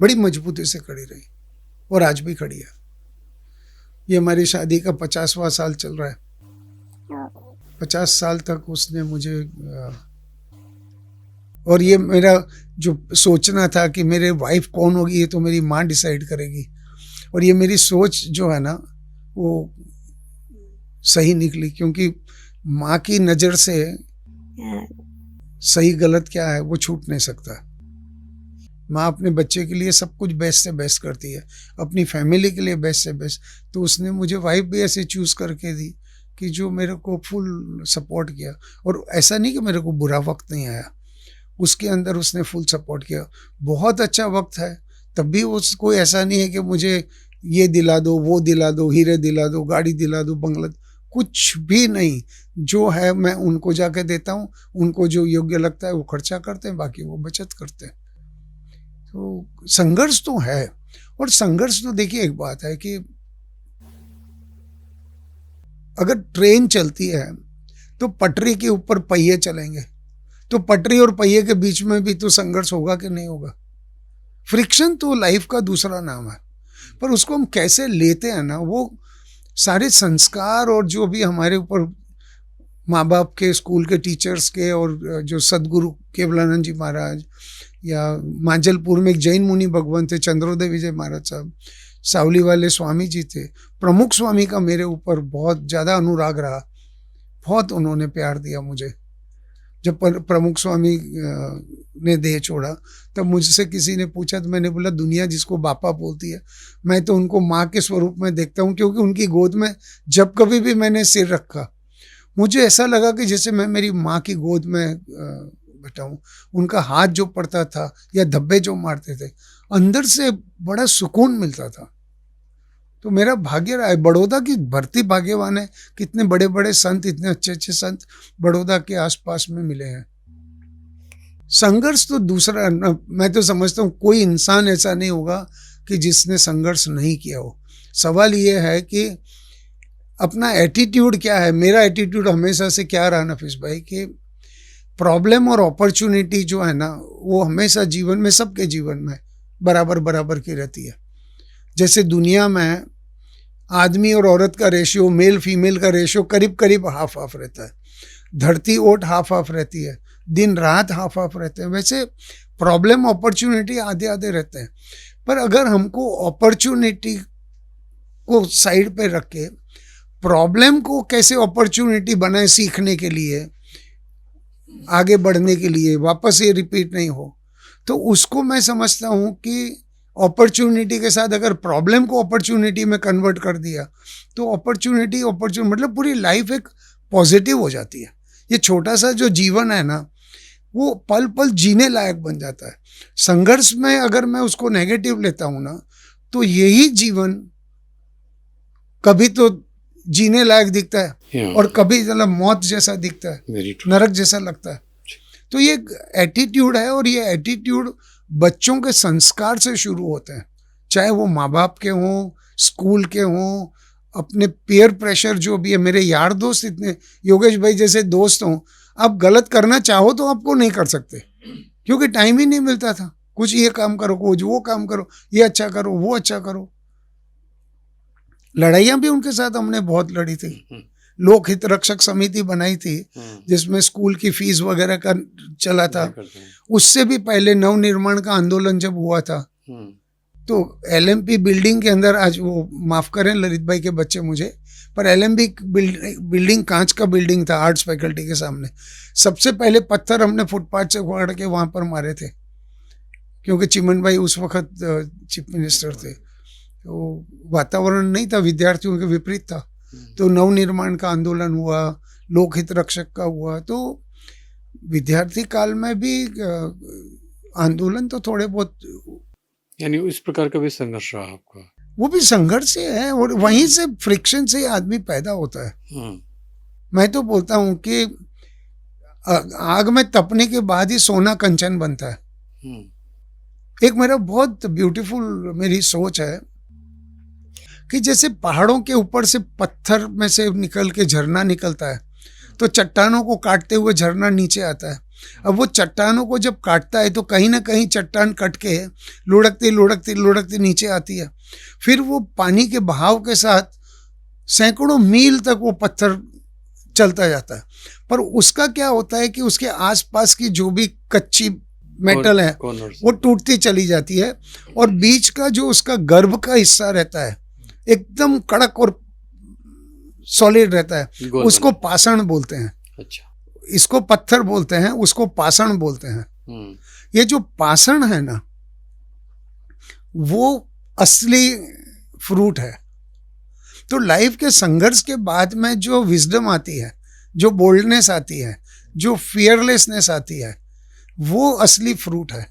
बड़ी मजबूती से खड़ी रही और आज भी खड़ी है। ये हमारी शादी का 50वां साल चल रहा है। 50 साल तक उसने मुझे और ये मेरा जो सोचना था कि मेरे वाइफ कौन होगी, ये तो मेरी माँ डिसाइड करेगी, और ये मेरी सोच जो है ना वो सही निकली, क्योंकि माँ की नज़र से सही गलत क्या है वो छूट नहीं सकता। माँ अपने बच्चे के लिए सब कुछ बेस्ट से बेस्ट करती है, अपनी फैमिली के लिए बेस्ट से बेस्ट। तो उसने मुझे वाइफ भी ऐसे चूज़ करके दी कि जो मेरे को फुल सपोर्ट किया। और ऐसा नहीं कि मेरे को बुरा वक्त नहीं आया, उसके अंदर उसने फुल सपोर्ट किया। बहुत अच्छा वक्त है तब भी उसको ऐसा नहीं है कि मुझे ये दिला दो, वो दिला दो, हीरे दिला दो, गाड़ी दिला दो, बंगला, कुछ भी नहीं। जो है मैं उनको जाके देता हूँ, उनको जो योग्य लगता है वो खर्चा करते हैं, बाकी वो बचत करते हैं। तो संघर्ष तो है। और संघर्ष तो देखिए, एक बात है कि अगर ट्रेन चलती है तो पटरी के ऊपर पहिए चलेंगे, तो पटरी और पहिए के बीच में भी तो संघर्ष होगा कि नहीं होगा। फ्रिक्शन तो लाइफ का दूसरा नाम है, पर उसको हम कैसे लेते हैं ना, वो सारे संस्कार और जो भी हमारे ऊपर माँ बाप के, स्कूल के टीचर्स के, और जो सदगुरु केवलानंद जी महाराज, या मांजलपुर में एक जैन मुनि भगवान थे चंद्रोदय विजय महाराज साहब, सावली वाले स्वामी जी थे, प्रमुख स्वामी का मेरे ऊपर बहुत ज़्यादा अनुराग रहा। बहुत उन्होंने प्यार दिया मुझे। जब प्रमुख स्वामी ने देह छोड़ा तब मुझसे किसी ने पूछा तो मैंने बोला, दुनिया जिसको बापा बोलती है, मैं तो उनको माँ के स्वरूप में देखता हूँ, क्योंकि उनकी गोद में जब कभी भी मैंने सिर रखा मुझे ऐसा लगा कि जैसे मैं मेरी माँ की गोद में बैठा हूँ। उनका हाथ जो पड़ता था या धब्बे जो मारते थे, अंदर से बड़ा सुकून मिलता था। तो मेरा भाग्य रहा है। बड़ौदा की भर्ती भाग्यवान है, कितने बड़े बड़े संत, इतने अच्छे अच्छे संत बड़ौदा के आसपास में मिले हैं। संघर्ष तो दूसरा, मैं तो समझता हूँ कोई इंसान ऐसा नहीं होगा कि जिसने संघर्ष नहीं किया हो। सवाल ये है कि अपना एटीट्यूड क्या है। मेरा एटीट्यूड हमेशा से क्या रहा नफीस भाई, कि प्रॉब्लम और अपॉर्चुनिटी जो है ना, वो हमेशा जीवन में, सबके जीवन में बराबर बराबर की रहती है। जैसे दुनिया में आदमी और औरत का रेशियो, मेल फीमेल का रेशियो करीब करीब हाफ हाफ रहता है, धरती ओट हाफ हाफ रहती है, दिन रात हाफ हाफ रहते हैं, वैसे प्रॉब्लम अपॉर्चुनिटी आधे आधे रहते हैं। पर अगर हमको अपॉर्चुनिटी को साइड पे रख के प्रॉब्लम को कैसे अपॉर्चुनिटी बनाए, सीखने के लिए, आगे बढ़ने के लिए, वापस ये रिपीट नहीं हो, तो उसको मैं समझता हूँ कि अपॉर्चुनिटी के साथ अगर प्रॉब्लम को अपॉर्चुनिटी में कन्वर्ट कर दिया तो अपॉर्चुनिटी मतलब पूरी लाइफ एक पॉजिटिव हो जाती है। ये छोटा सा जो जीवन है ना, वो पल पल जीने लायक बन जाता है। संघर्ष में अगर मैं उसको नेगेटिव लेता हूँ ना, तो यही जीवन कभी तो जीने लायक दिखता है और कभी मतलब मौत जैसा दिखता है, नरक जैसा लगता है। तो ये एटीट्यूड है, और ये एटीट्यूड बच्चों के संस्कार से शुरू होते हैं, चाहे वो माँ बाप के हों, स्कूल के हों, अपने पीयर प्रेशर जो भी है। मेरे यार दोस्त इतने, योगेश भाई जैसे दोस्त हों, आप गलत करना चाहो तो आपको नहीं कर सकते, क्योंकि टाइम ही नहीं मिलता था। कुछ ये काम करो, कुछ वो काम करो, ये अच्छा करो, वो अच्छा करो। लड़ाइयाँ भी उनके साथ हमने बहुत लड़ी थी। लोक हित रक्षक समिति बनाई थी, जिसमें स्कूल की फीस वगैरह का चला था। उससे भी पहले नवनिर्माण का आंदोलन जब हुआ था, तो LMP बिल्डिंग के अंदर आज वो, माफ़ करें ललित भाई के बच्चे मुझे, पर LMP बिल्डिंग कांच का बिल्डिंग था आर्ट्स फैकल्टी के सामने। सबसे पहले पत्थर हमने फुटपाथ से उखाड़ के वहाँ पर मारे थे, क्योंकि चिमन भाई उस वक्त चीफ मिनिस्टर थे। तो वातावरण नहीं था, विद्यार्थियों के विपरीत था। तो नवनिर्माण का आंदोलन हुआ, लोकहित रक्षक का हुआ। तो विद्यार्थी काल में भी आंदोलन तो थोड़े बहुत, यानी इस प्रकार का भी संघर्ष रहा आपका? वो भी संघर्ष से है, और वहीं से फ्रिक्शन से आदमी पैदा होता है। मैं तो बोलता हूँ कि आग में तपने के बाद ही सोना कंचन बनता है। एक मेरा बहुत ब्यूटीफुल मेरी सोच है कि जैसे पहाड़ों के ऊपर से पत्थर में से निकल के झरना निकलता है, तो चट्टानों को काटते हुए झरना नीचे आता है। अब वो चट्टानों को जब काटता है तो कहीं ना कहीं चट्टान कट के लुढ़कती लुढ़कती लुढ़कती नीचे आती है। फिर वो पानी के बहाव के साथ सैकड़ों मील तक वो पत्थर चलता जाता है। पर उसका क्या होता है कि उसके आसपास की जो भी कच्ची मेटल है वो टूटती चली जाती है, और बीच का जो उसका गर्भ का हिस्सा रहता है एकदम कड़क और सॉलिड रहता है, उसको पाषाण बोलते हैं। अच्छा। इसको पत्थर बोलते हैं, उसको पाषाण बोलते हैं। ये जो पाषाण है ना, वो असली फ्रूट है। तो लाइफ के संघर्ष के बाद में जो विजडम आती है, जो बोल्डनेस आती है, जो फियरलेसनेस आती है, वो असली फ्रूट है।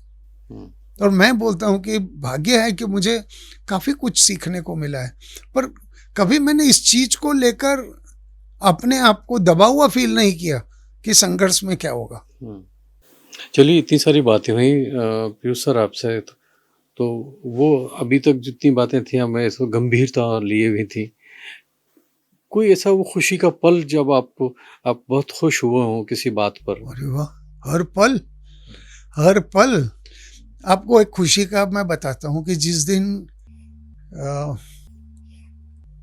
और मैं बोलता हूँ कि भाग्य है कि मुझे काफ़ी कुछ सीखने को मिला है, पर कभी मैंने इस चीज़ को लेकर अपने आप को दबा हुआ फील नहीं किया कि संघर्ष में क्या होगा। चलिए, इतनी सारी बातें हुई पीयूष सर आपसे, तो वो अभी तक जितनी बातें थी हमें इसको गंभीरता लिए हुई थी। कोई ऐसा वो खुशी का पल जब आप बहुत खुश हुए हो किसी बात पर? अरे वाह, हर पल। आपको एक खुशी का मैं बताता हूँ कि जिस दिन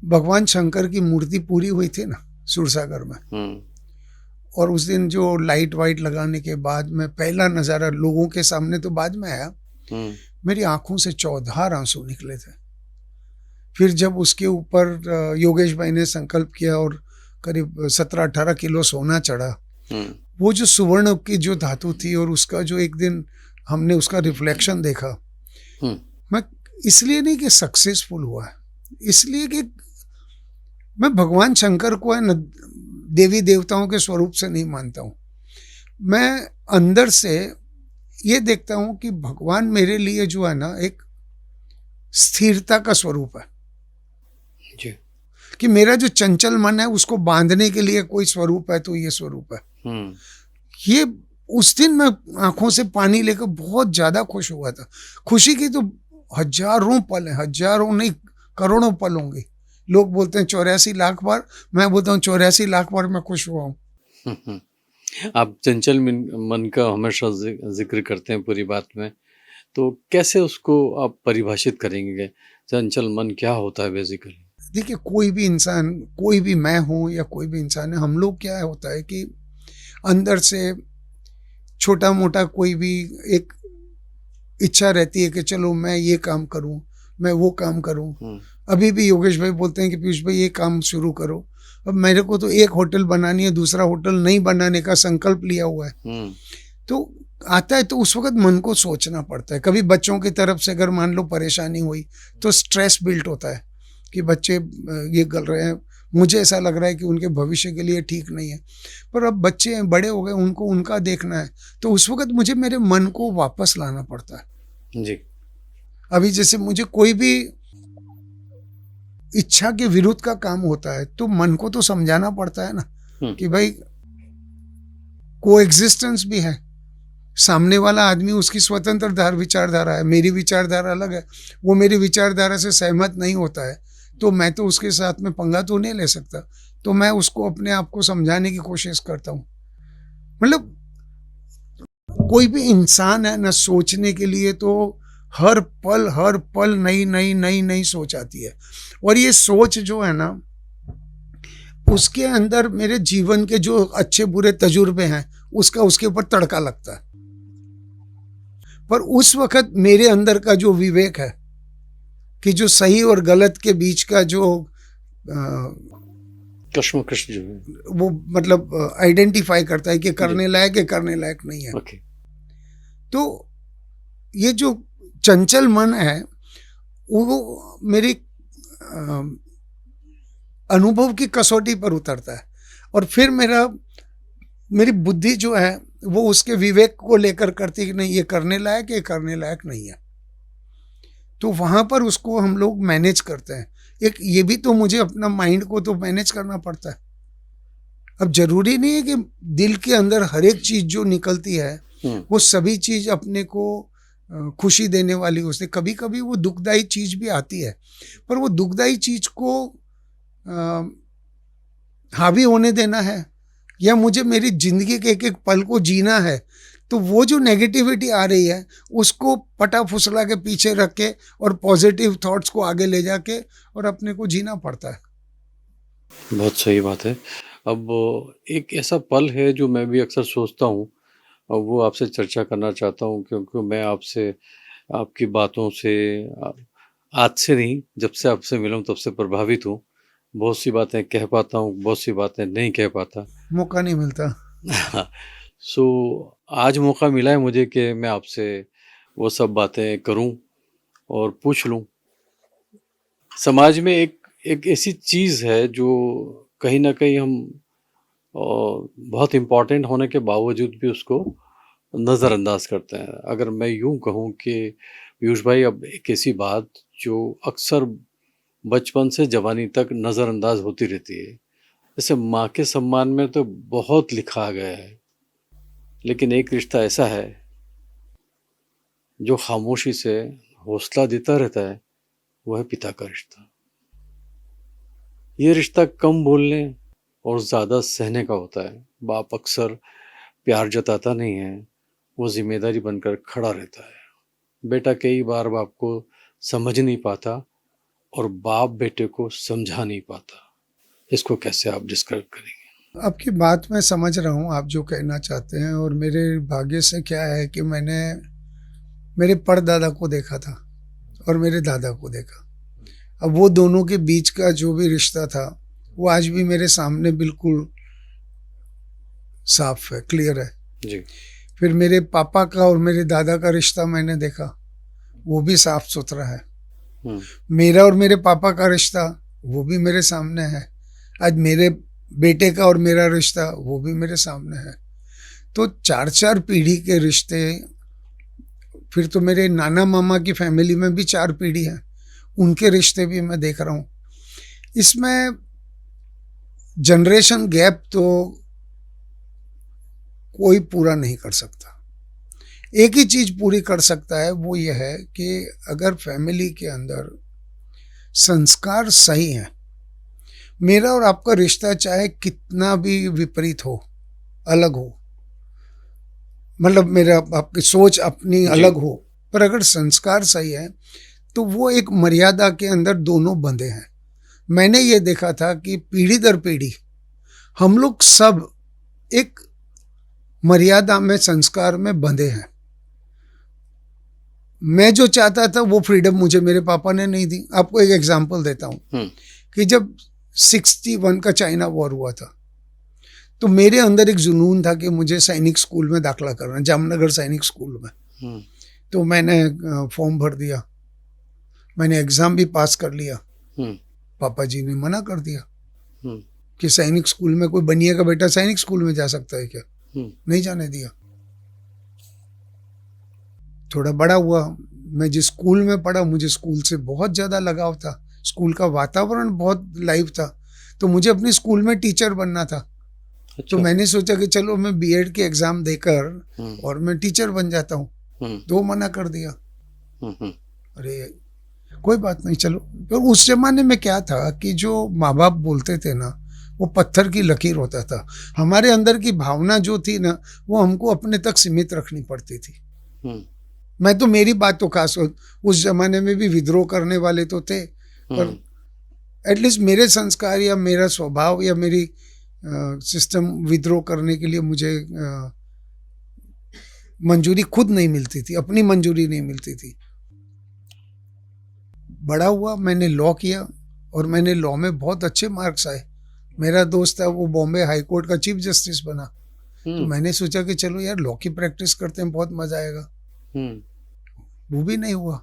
भगवान शंकर की मूर्ति पूरी हुई थी ना सूरसागर में, और उस दिन जो लाइट वाइट लगाने के बाद में पहला नज़ारा लोगों के सामने तो बाद में आया, मेरी आंखों से चौधार आंसू निकले थे। फिर जब उसके ऊपर योगेश भाई ने संकल्प किया और करीब 17-18 किलो सोना चढ़ा, वो जो सुवर्ण की जो धातु थी और उसका जो एक दिन हमने उसका रिफ्लेक्शन देखा, मैं इसलिए नहीं कि सक्सेसफुल हुआ है, इसलिए कि मैं भगवान शंकर को है न देवी देवताओं के स्वरूप से नहीं मानता हूँ। मैं अंदर से ये देखता हूँ कि भगवान मेरे लिए जो है ना एक स्थिरता का स्वरूप है जी। कि मेरा जो चंचल मन है उसको बांधने के लिए कोई स्वरूप है, तो ये स्वरूप है। ये उस दिन मैं आंखों से पानी लेकर बहुत ज़्यादा खुश हुआ था। खुशी की तो हजारों पल हैं, हजारों नहीं करोड़ों पल होंगे। लोग बोलते हैं 84 लाख बार, मैं बोलता हूँ 84 लाख बार मैं खुश हुआ हूँ। आप चंचल मन का हमेशा जिक्र करते हैं पूरी बात में, तो कैसे उसको आप परिभाषित करेंगे? चंचल मन क्या होता है बेसिकली? देखिए, कोई भी इंसान, कोई भी मैं हूँ या कोई भी इंसान है, हम लोग क्या होता है कि अंदर से छोटा मोटा कोई भी एक इच्छा रहती है कि चलो मैं ये काम करूं, मैं वो काम करूं। अभी भी योगेश भाई बोलते हैं कि पीयूष भाई ये काम शुरू करो। अब मेरे को तो एक होटल बनानी है, दूसरा होटल नहीं बनाने का संकल्प लिया हुआ है। तो आता है तो उस वक्त मन को सोचना पड़ता है। कभी बच्चों की तरफ से अगर मान लो परेशानी हुई तो स्ट्रेस बिल्ट होता है कि बच्चे ये कर रहे हैं, मुझे ऐसा लग रहा है कि उनके भविष्य के लिए ठीक नहीं है। पर अब बच्चे बड़े हो गए, उनको उनका देखना है, तो उस वक्त मुझे मेरे मन को वापस लाना पड़ता है जी। अभी जैसे मुझे कोई भी इच्छा के विरुद्ध का काम होता है तो मन को तो समझाना पड़ता है ना कि भाई कोएग्जिस्टेंस भी है। सामने वाला आदमी, उसकी स्वतंत्र विचारधारा है, मेरी विचारधारा अलग है। वो मेरी विचारधारा से सहमत नहीं होता है तो मैं तो उसके साथ में पंगा तो नहीं ले सकता। तो मैं उसको अपने आप को समझाने की कोशिश करता हूँ। मतलब कोई भी इंसान है ना, सोचने के लिए तो हर पल नई नई नई नई सोच आती है। और ये सोच जो है ना, उसके अंदर मेरे जीवन के जो अच्छे बुरे तजुर्बे हैं उसका उसके ऊपर तड़का लगता है। पर उस वक्त मेरे अंदर का जो विवेक है कि जो सही और गलत के बीच का जो कश्मकश जो है। वो मतलब आइडेंटिफाई करता है कि करने लायक है, करने लायक नहीं है। ओके। तो ये जो चंचल मन है वो मेरी अनुभव की कसौटी पर उतरता है, और फिर मेरी बुद्धि जो है वो उसके विवेक को लेकर करती है कि नहीं ये करने लायक है, करने लायक नहीं है। तो वहां पर उसको हम लोग मैनेज करते हैं। एक ये भी तो मुझे अपना माइंड को तो मैनेज करना पड़ता है। अब जरूरी नहीं है कि दिल के अंदर हर एक चीज जो निकलती है वो सभी चीज अपने को खुशी देने वाली होती है। कभी कभी वो दुखदाई चीज भी आती है, पर वो दुखदाई चीज को हावी होने देना है, या मुझे मेरी जिंदगी के एक एक पल को जीना है, तो वो जो नेगेटिविटी आ रही है उसको पटा फुसला के पीछे रख के और पॉजिटिव थॉट्स को आगे ले जाके और अपने को जीना पड़ता है। बहुत सही बात है। अब एक ऐसा पल है जो मैं भी अक्सर सोचता हूँ और वो आपसे चर्चा करना चाहता हूँ, क्योंकि मैं आपसे आपकी बातों से आज से नहीं, जब से आपसे मिला हूँ तब से प्रभावित हूँ। बहुत सी बातें कह पाता हूँ, बहुत सी बातें नहीं कह पाता। मौका नहीं मिलता। सो आज मौका मिला है मुझे कि मैं आपसे वो सब बातें करूं और पूछ लूं। समाज में एक ऐसी चीज़ है जो कहीं ना कहीं हम बहुत इम्पोर्टेंट होने के बावजूद भी उसको नज़रअंदाज करते हैं। अगर मैं यूं कहूं कि पीयूष भाई, अब एक ऐसी बात जो अक्सर बचपन से जवानी तक नज़रअंदाज होती रहती है, जैसे माँ के सम्मान में तो बहुत लिखा गया है, लेकिन एक रिश्ता ऐसा है जो खामोशी से हौसला देता रहता है, वो है पिता का रिश्ता। ये रिश्ता कम बोलने और ज़्यादा सहने का होता है। बाप अक्सर प्यार जताता नहीं है, वो जिम्मेदारी बनकर खड़ा रहता है। बेटा कई बार बाप को समझ नहीं पाता और बाप बेटे को समझा नहीं पाता। इसको कैसे आप डिस्क्राइब करेंगे? आपकी बात मैं समझ रहा हूँ, आप जो कहना चाहते हैं, और मेरे भाग्य से क्या है कि मैंने मेरे परदादा को देखा था और मेरे दादा को देखा। अब वो दोनों के बीच का जो भी रिश्ता था वो आज भी मेरे सामने बिल्कुल साफ है, क्लियर है जी। फिर मेरे पापा का और मेरे दादा का रिश्ता मैंने देखा, वो भी साफ सुथरा है। मेरा और मेरे पापा का रिश्ता वो भी मेरे सामने है। आज मेरे बेटे का और मेरा रिश्ता वो भी मेरे सामने है। तो 4-4 पीढ़ी के रिश्ते। फिर तो मेरे नाना मामा की फैमिली में भी 4 पीढ़ी है, उनके रिश्ते भी मैं देख रहा हूँ। इसमें जनरेशन गैप तो कोई पूरा नहीं कर सकता। एक ही चीज पूरी कर सकता है, वो ये है कि अगर फैमिली के अंदर संस्कार सही है, मेरा और आपका रिश्ता चाहे कितना भी विपरीत हो, अलग हो, मतलब मेरा आपकी सोच अपनी अलग हो, पर अगर संस्कार सही है तो वो एक मर्यादा के अंदर दोनों बंधे हैं। मैंने ये देखा था कि पीढ़ी दर पीढ़ी हम लोग सब एक मर्यादा में, संस्कार में बंधे हैं। मैं जो चाहता था वो फ्रीडम मुझे मेरे पापा ने नहीं दी। आपको एक एग्जांपल देता हूं कि जब 61 का चाइना वॉर हुआ था तो मेरे अंदर एक जुनून था कि मुझे सैनिक स्कूल में दाखिला करना, जामनगर सैनिक स्कूल में। तो मैंने फॉर्म भर दिया, मैंने एग्जाम भी पास कर लिया। पापा जी ने मना कर दिया कि सैनिक स्कूल में कोई बनिया का बेटा सैनिक स्कूल में जा सकता है क्या? नहीं जाने दिया। थोड़ा बड़ा हुआ, मैं जिस स्कूल में पढ़ा मुझे स्कूल से बहुत ज़्यादा लगाव था, स्कूल का वातावरण बहुत लाइव था, तो मुझे अपने स्कूल में टीचर बनना था। तो मैंने सोचा कि चलो मैं बीएड के एग्ज़ाम देकर और मैं टीचर बन जाता हूँ। तो मना कर दिया। अरे कोई बात नहीं, चलो। तो उस जमाने में क्या था कि जो माँ बाप बोलते थे ना, वो पत्थर की लकीर होता था। हमारे अंदर की भावना जो थी ना, वो हमको अपने तक सीमित रखनी पड़ती थी। मैं तो, मेरी बात तो खास, उस जमाने में भी विद्रोह करने वाले तो थे, पर एटलीस्ट मेरे संस्कार या मेरा स्वभाव या मेरी सिस्टम विद्रोह करने के लिए मुझे मंजूरी खुद नहीं मिलती थी, अपनी मंजूरी नहीं मिलती थी। बड़ा हुआ, मैंने लॉ किया और मैंने लॉ में बहुत अच्छे मार्क्स आए। मेरा दोस्त था, वो बॉम्बे हाई कोर्ट का चीफ जस्टिस बना। तो मैंने सोचा कि चलो यार लॉ की प्रैक्टिस करते हैं, बहुत मजा आएगा। वो भी नहीं हुआ।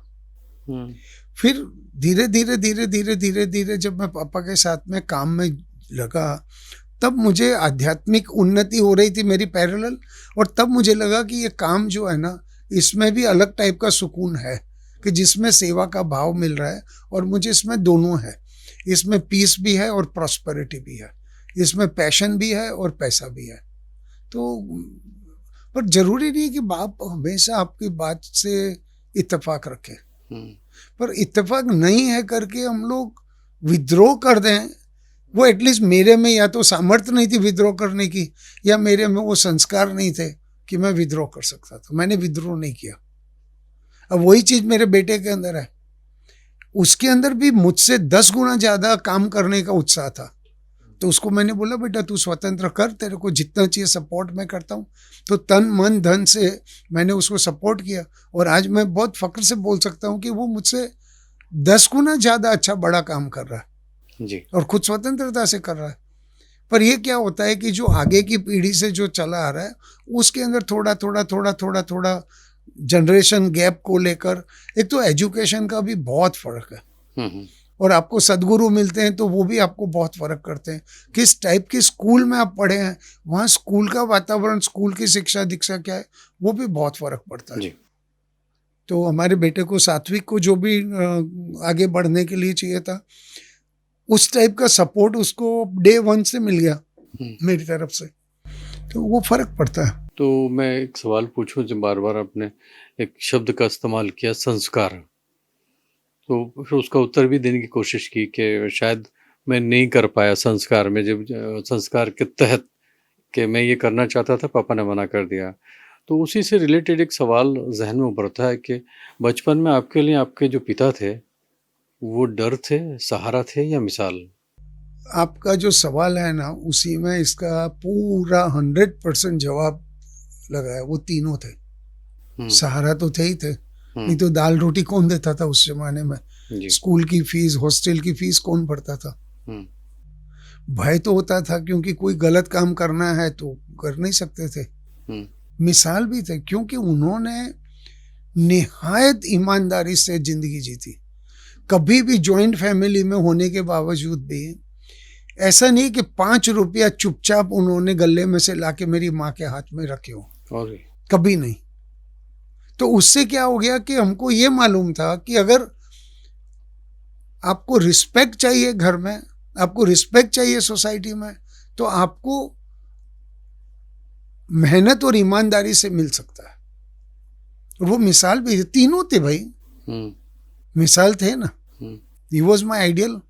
फिर धीरे धीरे धीरे धीरे धीरे धीरे जब मैं पापा के साथ में काम में लगा, तब मुझे आध्यात्मिक उन्नति हो रही थी मेरी पैरेलल, और तब मुझे लगा कि ये काम जो है ना, इसमें भी अलग टाइप का सुकून है, कि जिसमें सेवा का भाव मिल रहा है, और मुझे इसमें दोनों है। इसमें पीस भी है और प्रॉस्पेरिटी भी है, इसमें पैशन भी है और पैसा भी है। तो पर जरूरी नहीं कि बाप हमेशा आपकी बात से इत्तेफाक रखे, पर इत्तेफाक नहीं है करके हम लोग विद्रोह कर दें, वो एटलीस्ट मेरे में या तो सामर्थ्य नहीं थी विद्रोह करने की, या मेरे में वो संस्कार नहीं थे कि मैं विद्रोह कर सकता था। मैंने विद्रोह नहीं किया। अब वही चीज मेरे बेटे के अंदर है, उसके अंदर भी मुझसे 10 गुना ज्यादा काम करने का उत्साह था। तो उसको मैंने बोला, बेटा तू स्वतंत्र कर, तेरे को जितना चाहिए सपोर्ट मैं करता हूँ। तो तन मन धन से मैंने उसको सपोर्ट किया, और आज मैं बहुत फक्र से बोल सकता हूँ कि वो मुझसे 10 गुना ज्यादा अच्छा बड़ा काम कर रहा है जी। और खुद स्वतंत्रता से कर रहा है। पर ये क्या होता है कि जो आगे की पीढ़ी से जो चला आ रहा है, उसके अंदर थोड़ा थोड़ा थोड़ा थोड़ा थोड़ा जनरेशन गैप को लेकर, एक तो एजुकेशन का भी बहुत फर्क है, और आपको सदगुरु मिलते हैं तो वो भी आपको बहुत फर्क करते हैं। किस टाइप के स्कूल में आप पढ़े हैं, वहाँ स्कूल का वातावरण, स्कूल की शिक्षा दीक्षा क्या है, वो भी बहुत फर्क पड़ता है जी। तो हमारे बेटे को, सात्विक को जो भी आगे बढ़ने के लिए चाहिए था, उस टाइप का सपोर्ट उसको डे 1 से मिल गया मेरी तरफ से, तो वो फर्क पड़ता है। तो मैं एक सवाल पूछूं, जो बार बार आपने एक शब्द का इस्तेमाल किया, संस्कार, तो फिर उसका उत्तर भी देने की कोशिश की कि शायद मैं नहीं कर पाया संस्कार में, जब संस्कार के तहत कि मैं ये करना चाहता था, पापा ने मना कर दिया। तो उसी से रिलेटेड एक सवाल जहन में उभरता है कि बचपन में आपके लिए आपके जो पिता थे, वो डर थे, सहारा थे, या मिसाल? आपका जो सवाल है ना, उसी में इसका पूरा 100% जवाब लगा है। वो तीनों थे। सहारा तो थे ही थे, नहीं तो दाल रोटी कौन देता था उस जमाने में? स्कूल की फीस, हॉस्टल की फीस कौन भरता था? भय तो होता था, क्योंकि कोई गलत काम करना है तो कर नहीं सकते थे। मिसाल भी थे, क्योंकि उन्होंने निहायत ईमानदारी से जिंदगी जी थी। कभी भी जॉइंट फैमिली में होने के बावजूद भी ऐसा नहीं कि 5 रुपया चुपचाप उन्होंने गले में से लाके मेरी माँ के हाथ में रखे हो, कभी नहीं। तो उससे क्या हो गया कि हमको ये मालूम था कि अगर आपको रिस्पेक्ट चाहिए घर में, आपको रिस्पेक्ट चाहिए सोसाइटी में, तो आपको मेहनत और ईमानदारी से मिल सकता है। वो मिसाल भी तीनों थे भाई, मिसाल थे ना। He was my ideal.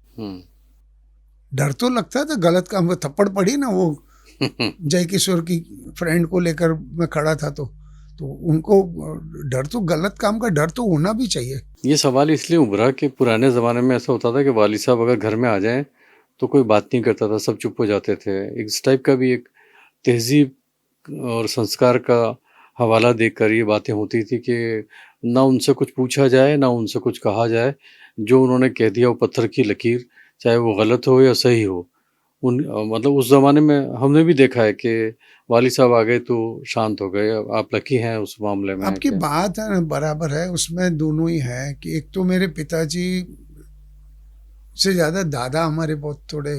डर तो लगता था गलत काम में, थप्पड़ पड़ी ना वो जय किशोर की फ्रेंड को लेकर मैं खड़ा था, तो उनको डर तो, गलत काम का डर तो होना भी चाहिए। ये सवाल इसलिए उभरा कि पुराने ज़माने में ऐसा होता था कि वाली साहब अगर घर में आ जाएं तो कोई बात नहीं करता था, सब चुप हो जाते थे। इस टाइप का भी एक तहजीब और संस्कार का हवाला देकर ये बातें होती थी कि ना उनसे कुछ पूछा जाए, ना उनसे कुछ कहा जाए, जो उन्होंने कह दिया वो पत्थर की लकीर, चाहे वो गलत हो या सही हो। मतलब उस ज़माने में हमने भी देखा है कि वाली साहब आ गए तो शांत हो गए। आप लकी हैं उस मामले में। आपकी बात है ना, बराबर है, उसमें दोनों ही है कि एक तो मेरे पिताजी से ज़्यादा दादा हमारे बहुत थोड़े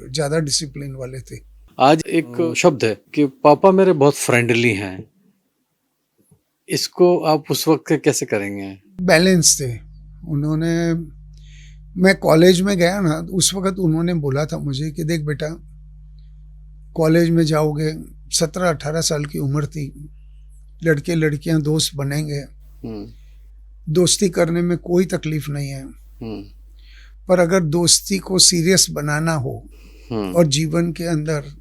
ज़्यादा डिसिप्लिन वाले थे। आज एक शब्द है कि पापा मेरे बहुत फ्रेंडली हैं, इसको आप उस वक्त कैसे करेंगे? बैलेंस थे उन्होंने। मैं कॉलेज में गया ना, उस वक्त उन्होंने बोला था मुझे कि देख बेटा, कॉलेज में जाओगे, 17-18 साल की उम्र थी, लड़के लड़कियां दोस्त बनेंगे, दोस्ती करने में कोई तकलीफ नहीं है, पर अगर दोस्ती को सीरियस बनाना हो और जीवन के अंदर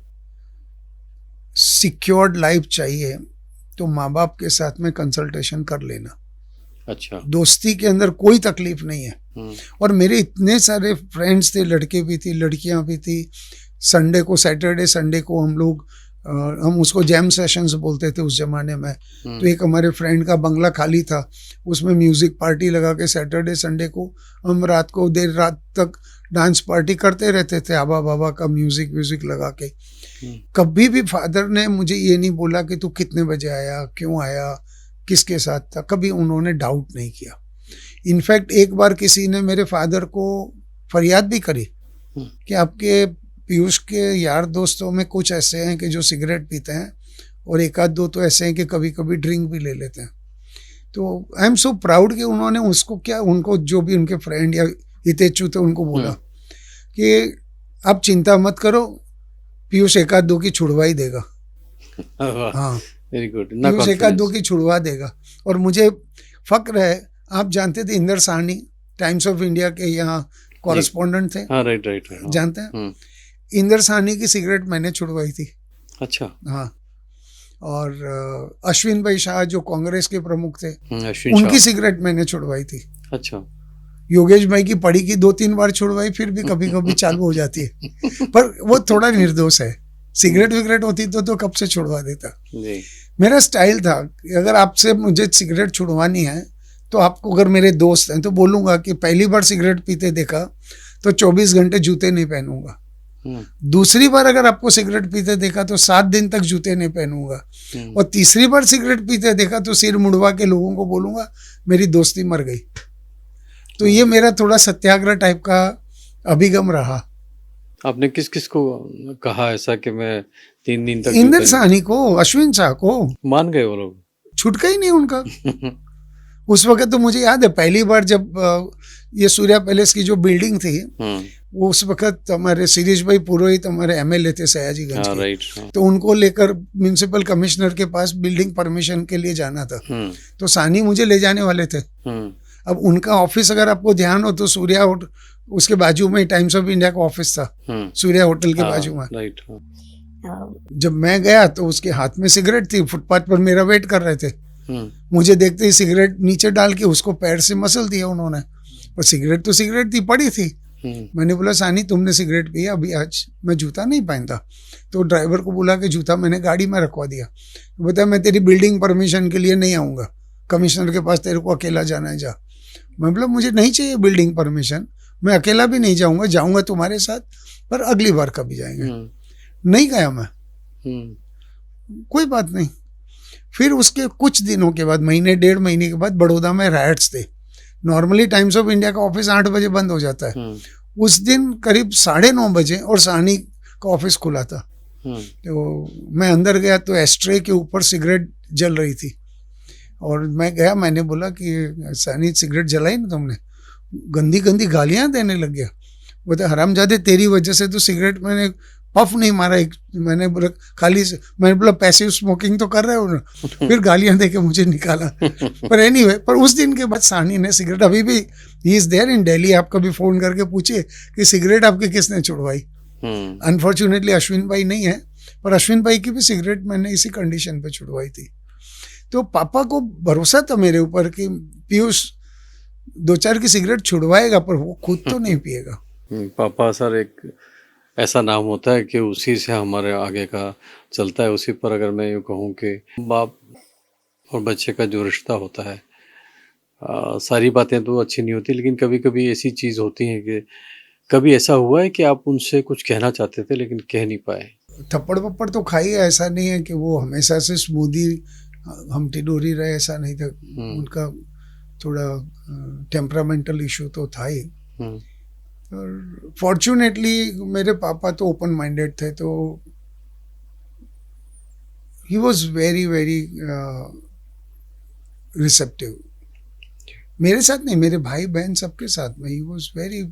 सिक्योर्ड लाइफ चाहिए, तो माँ बाप के साथ में कंसल्टेशन कर लेना। अच्छा। दोस्ती के अंदर कोई तकलीफ नहीं है। और मेरे इतने सारे फ्रेंड्स थे, लड़के भी थी, लड़कियां भी थी। संडे को, सैटरडे संडे को हम लोग हम उसको जैम सेशंस बोलते थे उस जमाने में। तो एक हमारे फ्रेंड का बंगला खाली था, उसमें म्यूजिक पार्टी लगा के सैटरडे संडे को हम रात को देर रात तक डांस पार्टी करते रहते थे, आबा बाबा का म्यूजिक व्यूजिक लगा के। कभी भी फादर ने मुझे ये नहीं बोला कि तू कितने बजे आया, क्यों आया, किसके साथ था, कभी उन्होंने डाउट नहीं किया। इनफैक्ट एक बार किसी ने मेरे फादर को फरियाद भी करी कि आपके पीयूष के यार दोस्तों में कुछ ऐसे हैं कि जो सिगरेट पीते हैं और एक आध दो तो ऐसे हैं कि कभी कभी ड्रिंक भी ले लेते हैं। तो आई एम सो प्राउड कि उन्होंने उसको क्या, उनको जो भी उनके फ्रेंड या हितेच्छु थे उनको बोला कि आप चिंता मत करो, पीयूष एक आध दो की छुड़वा ही देगा। हाँ, वेरी गुड। पीयूष एक आध दो की छुड़वा देगा। और मुझे फक्र है, आप जानते थे Inder Sahni times of India के यहाँ कॉरेस्पॉन्डेंट थे। हाँ, राइट। जानते हैं, इंदर साहनी की सिगरेट मैंने छुड़वाई थी। अच्छा। हाँ, और अश्विन भाई शाह जो कांग्रेस के प्रमुख थे, उनकी सिगरेट मैंने छुड़वाई थी। अच्छा। योगेश भाई की पड़ी की 2-3 बार छुड़वाई, फिर भी कभी कभी चालू हो जाती है। पर वो थोड़ा निर्दोष है, सिगरेट विगरेट होती तो कब से छुड़वा देता। मेरा स्टाइल था कि अगर आपसे मुझे सिगरेट छुड़वानी है तो आपको, अगर मेरे दोस्त हैं तो बोलूंगा कि पहली बार सिगरेट पीते देखा तो 24 घंटे जूते नहीं पहनूंगा, दूसरी बार अगर आपको सिगरेट पीते देखा तो 7 दिन तक जूते नहीं पहनूंगा, और तीसरी बार सिगरेट पीते देखा तो सिर मुड़वा के लोगों को बोलूंगा मेरी दोस्ती मर गई। तो ये मेरा थोड़ा सत्याग्रह टाइप का अभिगम रहा। आपने किस किस को कहा ऐसा कि मैं 3 दिन तक? इंदर साहनी को, अश्विन शाह को। मान गए वो लोग? छूटका ही नहीं उनका। उस वक्त तो मुझे याद है पहली बार जब ये सूर्या पैलेस की जो बिल्डिंग थी, वो उस वक्त हमारे शिरीष भाई पुरोहित हमारे एमएलए थे सयाजीगंज के। राइट। तो उनको लेकर म्युनिसिपल कमिश्नर के पास बिल्डिंग परमिशन के लिए जाना था। तो सानी मुझे ले जाने वाले थे। अब उनका ऑफिस, अगर आपको ध्यान हो तो सूर्या उसके बाजू में टाइम्स ऑफ इंडिया का ऑफिस था, सूर्या होटल के बाजू में। राइट। जब मैं गया तो उसके हाथ में सिगरेट थी, फुटपाथ पर मेरा वेट कर रहे थे। मुझे देखते ही सिगरेट नीचे डाल के उसको पैर से मसल दिया उन्होंने, और सिगरेट तो सिगरेट थी, पड़ी थी। मैंने बोला सानी तुमने सिगरेट पिया, अभी आज मैं जूता नहीं पहनता। तो ड्राइवर को बोला कि जूता मैंने गाड़ी में रखवा दिया। तो बताया मैं तेरी बिल्डिंग परमिशन के लिए नहीं आऊँगा, कमिश्नर के पास तेरे को अकेला जाना है, जा। मैं बोला मुझे नहीं चाहिए बिल्डिंग परमिशन, मैं अकेला भी नहीं जाऊँगा, जाऊँगा तुम्हारे साथ, पर अगली बार कभी जाएंगे। नहीं गया मैं, कोई बात नहीं। फिर उसके कुछ दिनों के बाद, महीने 1.5 महीने के बाद बड़ौदा में राइट्स थे। नॉर्मली टाइम्स ऑफ इंडिया का ऑफिस 8 बजे बंद हो जाता है। उस दिन करीब 9:30 बजे और सानी का ऑफिस खुला था। तो मैं अंदर गया तो एस्ट्रे के ऊपर सिगरेट जल रही थी, और मैं गया, मैंने बोला कि सानी सिगरेट जलाई ना तुमने? गंदी गंदी गालियां देने लग गया। बोलते हरामजादे तेरी वजह से तो सिगरेट मैंने पफ नहीं मारा एक। मैंने बोला खाली, मैंने बोला पैसिव स्मोकिंग तो कर रहे हो ना। फिर गालियां दे के मुझे निकाला। पर एनीवे, पर उस दिन के बाद सानी ने सिगरेट, अभी भी he is there in Delhi, आप कभी फोन करके पूछिए कि सिगरेट आपके किसने छुड़वाई। अनफॉर्चुनेटली अश्विन भाई नहीं है, पर अश्विन भाई की भी सिगरेट मैंने इसी कंडीशन पे छुड़वाई थी। तो पापा को भरोसा था मेरे ऊपर कि पीयूष 2-4 की सिगरेट छुड़वाएगा, पर वो खुद तो नहीं पिएगा। पापा सर एक ऐसा नाम होता है कि उसी से हमारे आगे का चलता है। उसी पर अगर मैं यूँ कहूँ कि बाप और बच्चे का जो रिश्ता होता है, सारी बातें तो अच्छी नहीं होती, लेकिन कभी कभी ऐसी चीज़ होती है कि कभी ऐसा हुआ है कि आप उनसे कुछ कहना चाहते थे लेकिन कह नहीं पाए? थप्पड़ वप्पड़ तो खाई है, ऐसा नहीं है कि वो हमेशा से स्मूदी हम टिडोरी रहे, ऐसा नहीं था। उनका थोड़ा टेम्परामेंटल इशू तो था ही। और फॉर्चुनेटली मेरे पापा तो ओपन माइंडेड थे, तो he was very very receptive. मेरे साथ नहीं, मेरे भाई बहन सबके साथ में ही वॉज वेरी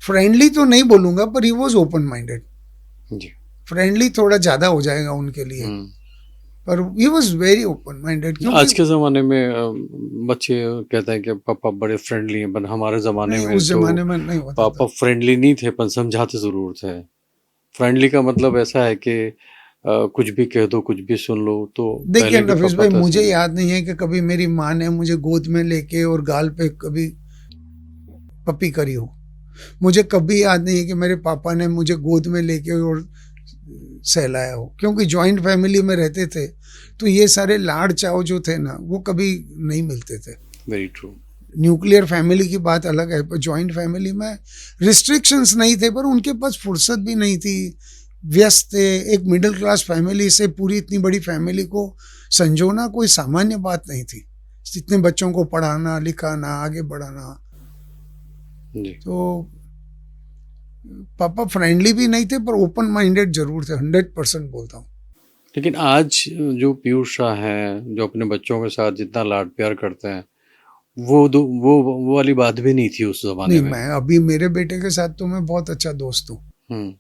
फ्रेंडली। तो नहीं बोलूँगा, पर he was open minded. Friendly थोड़ा ज़्यादा हो जाएगा उनके लिए, पर he was very open minded. आज के ज़माने में बच्चे कहते हैं कि पापा बड़े फ्रेंडली हैं, पर हमारे ज़माने में, उस ज़माने में नहीं होता पापा फ्रेंडली नहीं थे, पर समझाते ज़रूर थे। फ्रेंडली का मतलब ऐसा है कि कुछ भी कह दो, कुछ भी सुन लो। तो देखिए नफीस भाई, मुझे याद नहीं है कि कभी मेरी माँ ने मुझे गोद में लेके और गाल पे कभी पप्पी करी हो। मुझे कभी याद नहीं है कि मेरे पापा ने मुझे गोद में लेके और सहलाया हो, क्योंकि जॉइंट फैमिली में रहते थे तो ये सारे लाड़ चाव जो थे ना वो कभी नहीं मिलते थे। Very true. न्यूक्लियर फैमिली की बात अलग है, पर जॉइंट फैमिली में रिस्ट्रिक्शंस नहीं थे, पर उनके पास फुर्सत भी नहीं थी, व्यस्त थे। एक मिडिल क्लास फैमिली से पूरी इतनी बड़ी फैमिली को संजोना कोई सामान्य बात नहीं थी, इतने बच्चों को पढ़ाना लिखाना आगे बढ़ाना। जी। तो पापा फ्रेंडली भी नहीं थे, पर ओपन माइंडेड जरूर थे, 100% बोलता हूँ। लेकिन आज जो पीयूष शाह हैं, जो अपने बच्चों के साथ जितना लाड प्यार करते हैं, वो वाली बात भी नहीं थी उस जमाने नहीं, में। मैं अभी मेरे बेटे के साथ तो मैं बहुत अच्छा दोस्त हूँ।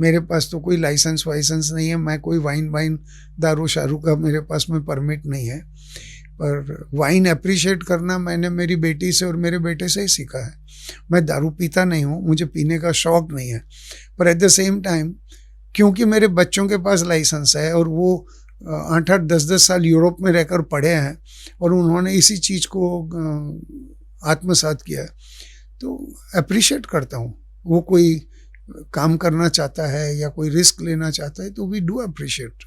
मेरे पास तो कोई लाइसेंस वाइसेंस नहीं है, मैं कोई वाइन दारू शारू का मेरे पास में परमिट नहीं है, पर वाइन अप्रिशिएट करना मैंने मेरी बेटी से और मेरे बेटे से ही सीखा है। मैं दारू पीता नहीं हूँ, मुझे पीने का शौक नहीं है, पर एट द सेम टाइम क्योंकि मेरे बच्चों के पास लाइसेंस है और वो 8-8 10-10 साल यूरोप में रहकर पढ़े हैं और उन्होंने इसी चीज़ को आत्मसात किया है, तो अप्रिशिएट करता हूँ। वो कोई काम करना चाहता है या कोई रिस्क लेना चाहता है तो वी डू अप्रिशिएट।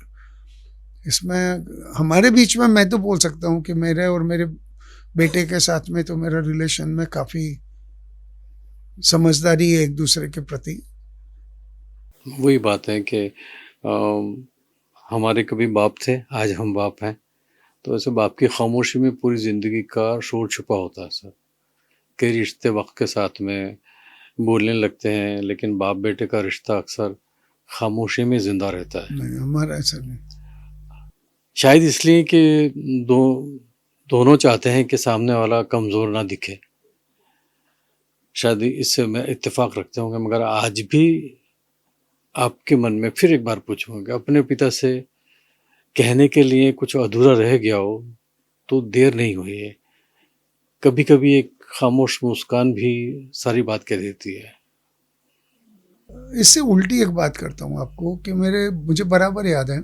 इसमें हमारे बीच में मैं तो बोल सकता हूँ कि मेरे और मेरे बेटे के साथ में तो मेरा रिलेशन में काफ़ी समझदारी है एक दूसरे के प्रति। वही बात है कि हमारे कभी बाप थे, आज हम बाप हैं, तो ऐसे बाप की खामोशी में पूरी ज़िंदगी का शोर छुपा होता है सर। कई रिश्ते वक्त के साथ में बोलने लगते हैं, लेकिन बाप बेटे का रिश्ता अक्सर खामोशी में जिंदा रहता है। नहीं, हमारा ऐसा नहीं। शायद इसलिए कि दोनों चाहते हैं कि सामने वाला कमज़ोर ना दिखे, शायद इससे मैं इत्तेफाक रखते होंगे। मगर आज भी आपके मन में फिर एक बार पूछूंगा, अपने पिता से कहने के लिए कुछ अधूरा रह गया हो तो देर नहीं हुई है। कभी कभी एक खामोश मुस्कान भी सारी बात कह देती है। इससे उल्टी एक बात करता हूँ आपको कि मुझे बराबर याद है,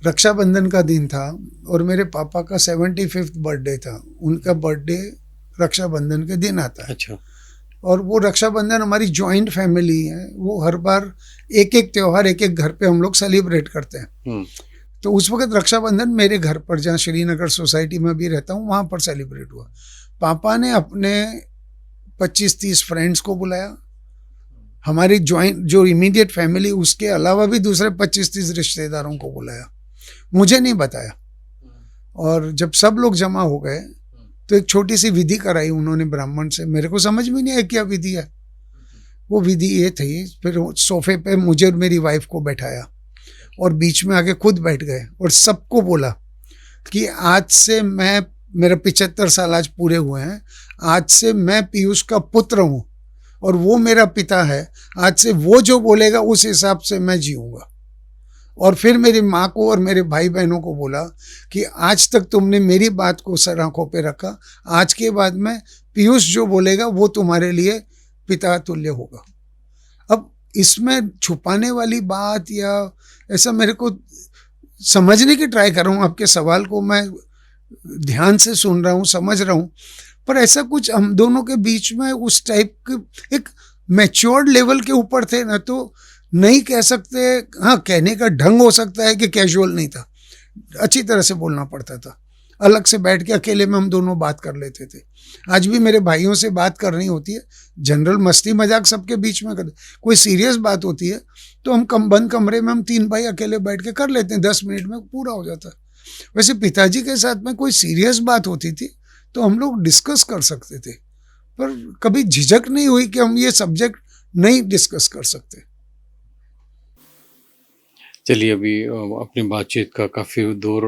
रक्षाबंधन का दिन था और मेरे पापा का 75th बर्थडे था। उनका बर्थडे रक्षाबंधन के दिन आता है। अच्छा। और वो रक्षाबंधन हमारी जॉइंट फैमिली है, वो हर बार एक एक त्यौहार एक एक घर पे हम लोग सेलिब्रेट करते हैं। तो उस वक्त रक्षाबंधन मेरे घर पर, जहाँ श्रीनगर सोसाइटी में भी रहता हूँ, वहाँ पर सेलिब्रेट हुआ। पापा ने अपने 25-30 फ्रेंड्स को बुलाया, हमारी जॉइंट जो इमीडिएट फैमिली उसके अलावा भी दूसरे 25-30 रिश्तेदारों को बुलाया, मुझे नहीं बताया। और जब सब लोग जमा हो गए तो एक छोटी सी विधि कराई उन्होंने ब्राह्मण से। मेरे को समझ में नहीं आया क्या विधि है। वो विधि ये थी, फिर सोफे पे मुझे और मेरी वाइफ को बैठाया और बीच में आके खुद बैठ गए और सबको बोला कि आज से मेरा 75 साल आज पूरे हुए हैं, आज से मैं पीयूष का पुत्र हूँ और वो मेरा पिता है। आज से वो जो बोलेगा उस हिसाब से मैं जीऊँगा। और फिर मेरी माँ को और मेरे भाई बहनों को बोला कि आज तक तुमने मेरी बात को सर आंखों पे रखा, आज के बाद में पीयूष जो बोलेगा वो तुम्हारे लिए पिता तुल्य होगा। अब इसमें छुपाने वाली बात या ऐसा, मेरे को समझने की ट्राई कर रहा हूँ। आपके सवाल को मैं ध्यान से सुन रहा हूँ, समझ रहा हूँ, पर ऐसा कुछ हम दोनों के बीच में उस टाइप के एक मैच्योर्ड लेवल के ऊपर थे ना, तो नहीं कह सकते। हाँ, कहने का ढंग हो सकता है कि कैजुअल नहीं था, अच्छी तरह से बोलना पड़ता था। अलग से बैठ के अकेले में हम दोनों बात कर लेते थे। आज भी मेरे भाइयों से बात करनी होती है, जनरल मस्ती मजाक सबके बीच में कर, कोई सीरियस बात होती है तो हम बंद कमरे में हम 3 भाई अकेले बैठ के कर लेते हैं, 10 मिनट में पूरा हो जाता है। वैसे पिताजी के साथ में कोई सीरियस बात होती थी तो हम लोग डिस्कस कर सकते थे, पर कभी झिझक नहीं हुई कि हम ये सब्जेक्ट नहीं डिस्कस कर सकते। चलिए, अभी अपनी बातचीत का काफ़ी दूर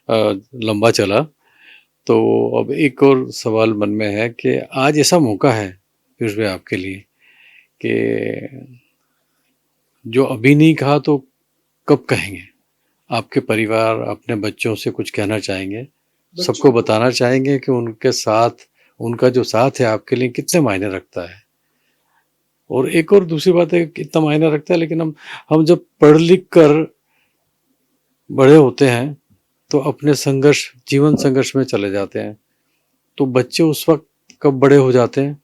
लंबा चला, तो अब एक और सवाल मन में है कि आज ऐसा मौका है पीयूष भाई आपके लिए कि जो अभी नहीं कहा तो कब कहेंगे? आपके परिवार, अपने बच्चों से कुछ कहना चाहेंगे? सबको बताना चाहेंगे कि उनके साथ, उनका जो साथ है आपके लिए कितने मायने रखता है? और एक और दूसरी बात है, कितना मायने रखता है, लेकिन हम जब पढ़ लिख कर बड़े होते हैं तो अपने जीवन संघर्ष में चले जाते हैं, तो बच्चे उस वक्त कब बड़े हो जाते हैं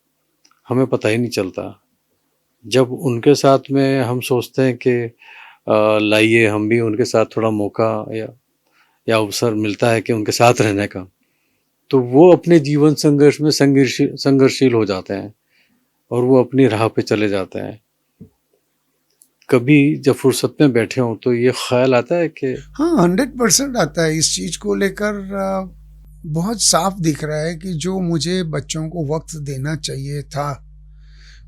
हमें पता ही नहीं चलता। जब उनके साथ में हम सोचते हैं कि लाइए हम भी उनके साथ थोड़ा मौका या अवसर मिलता है कि उनके साथ रहने का, तो वो अपने जीवन संघर्ष में संघर्षशील हो जाते हैं और वो अपनी राह पे चले जाते हैं। कभी जब फुर्सत में बैठे हों तो ये ख्याल आता है कि हाँ, 100% आता है इस चीज़ को लेकर। बहुत साफ दिख रहा है कि जो मुझे बच्चों को वक्त देना चाहिए था,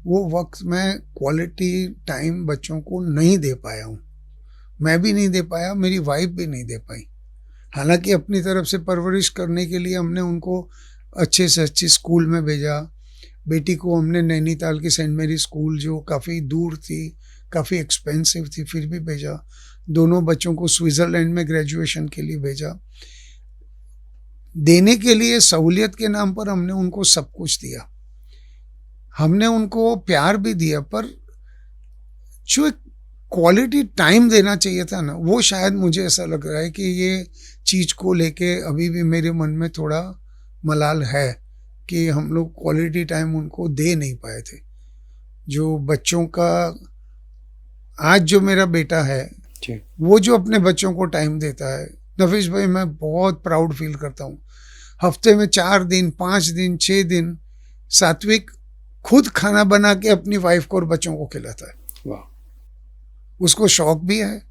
वो वक्त मैं क्वालिटी टाइम बच्चों को नहीं दे पाया हूँ। मैं भी नहीं दे पाया, मेरी वाइफ भी नहीं दे पाई। हालांकि अपनी तरफ से परवरिश करने के लिए हमने उनको अच्छे से अच्छी स्कूल में भेजा। बेटी को हमने नैनीताल की सेंट मेरी स्कूल, जो काफ़ी दूर थी, काफ़ी एक्सपेंसिव थी, फिर भी भेजा। दोनों बच्चों को स्विट्ज़रलैंड में ग्रेजुएशन के लिए भेजा। देने के लिए सहूलियत के नाम पर हमने उनको सब कुछ दिया, हमने उनको प्यार भी दिया, पर जो एक क्वालिटी टाइम देना चाहिए था ना, वो शायद मुझे ऐसा लग रहा है कि ये चीज़ को लेके अभी भी मेरे मन में थोड़ा मलाल है कि हम लोग क्वालिटी टाइम उनको दे नहीं पाए थे। जो बच्चों का आज जो मेरा बेटा है, वो जो अपने बच्चों को टाइम देता है, नफीस भाई, मैं बहुत प्राउड फील करता हूँ। हफ्ते में 4 दिन, 5 दिन, 6 दिन सात्विक खुद खाना बना के अपनी वाइफ को और बच्चों को खिलाता है। वाह, उसको शौक भी है,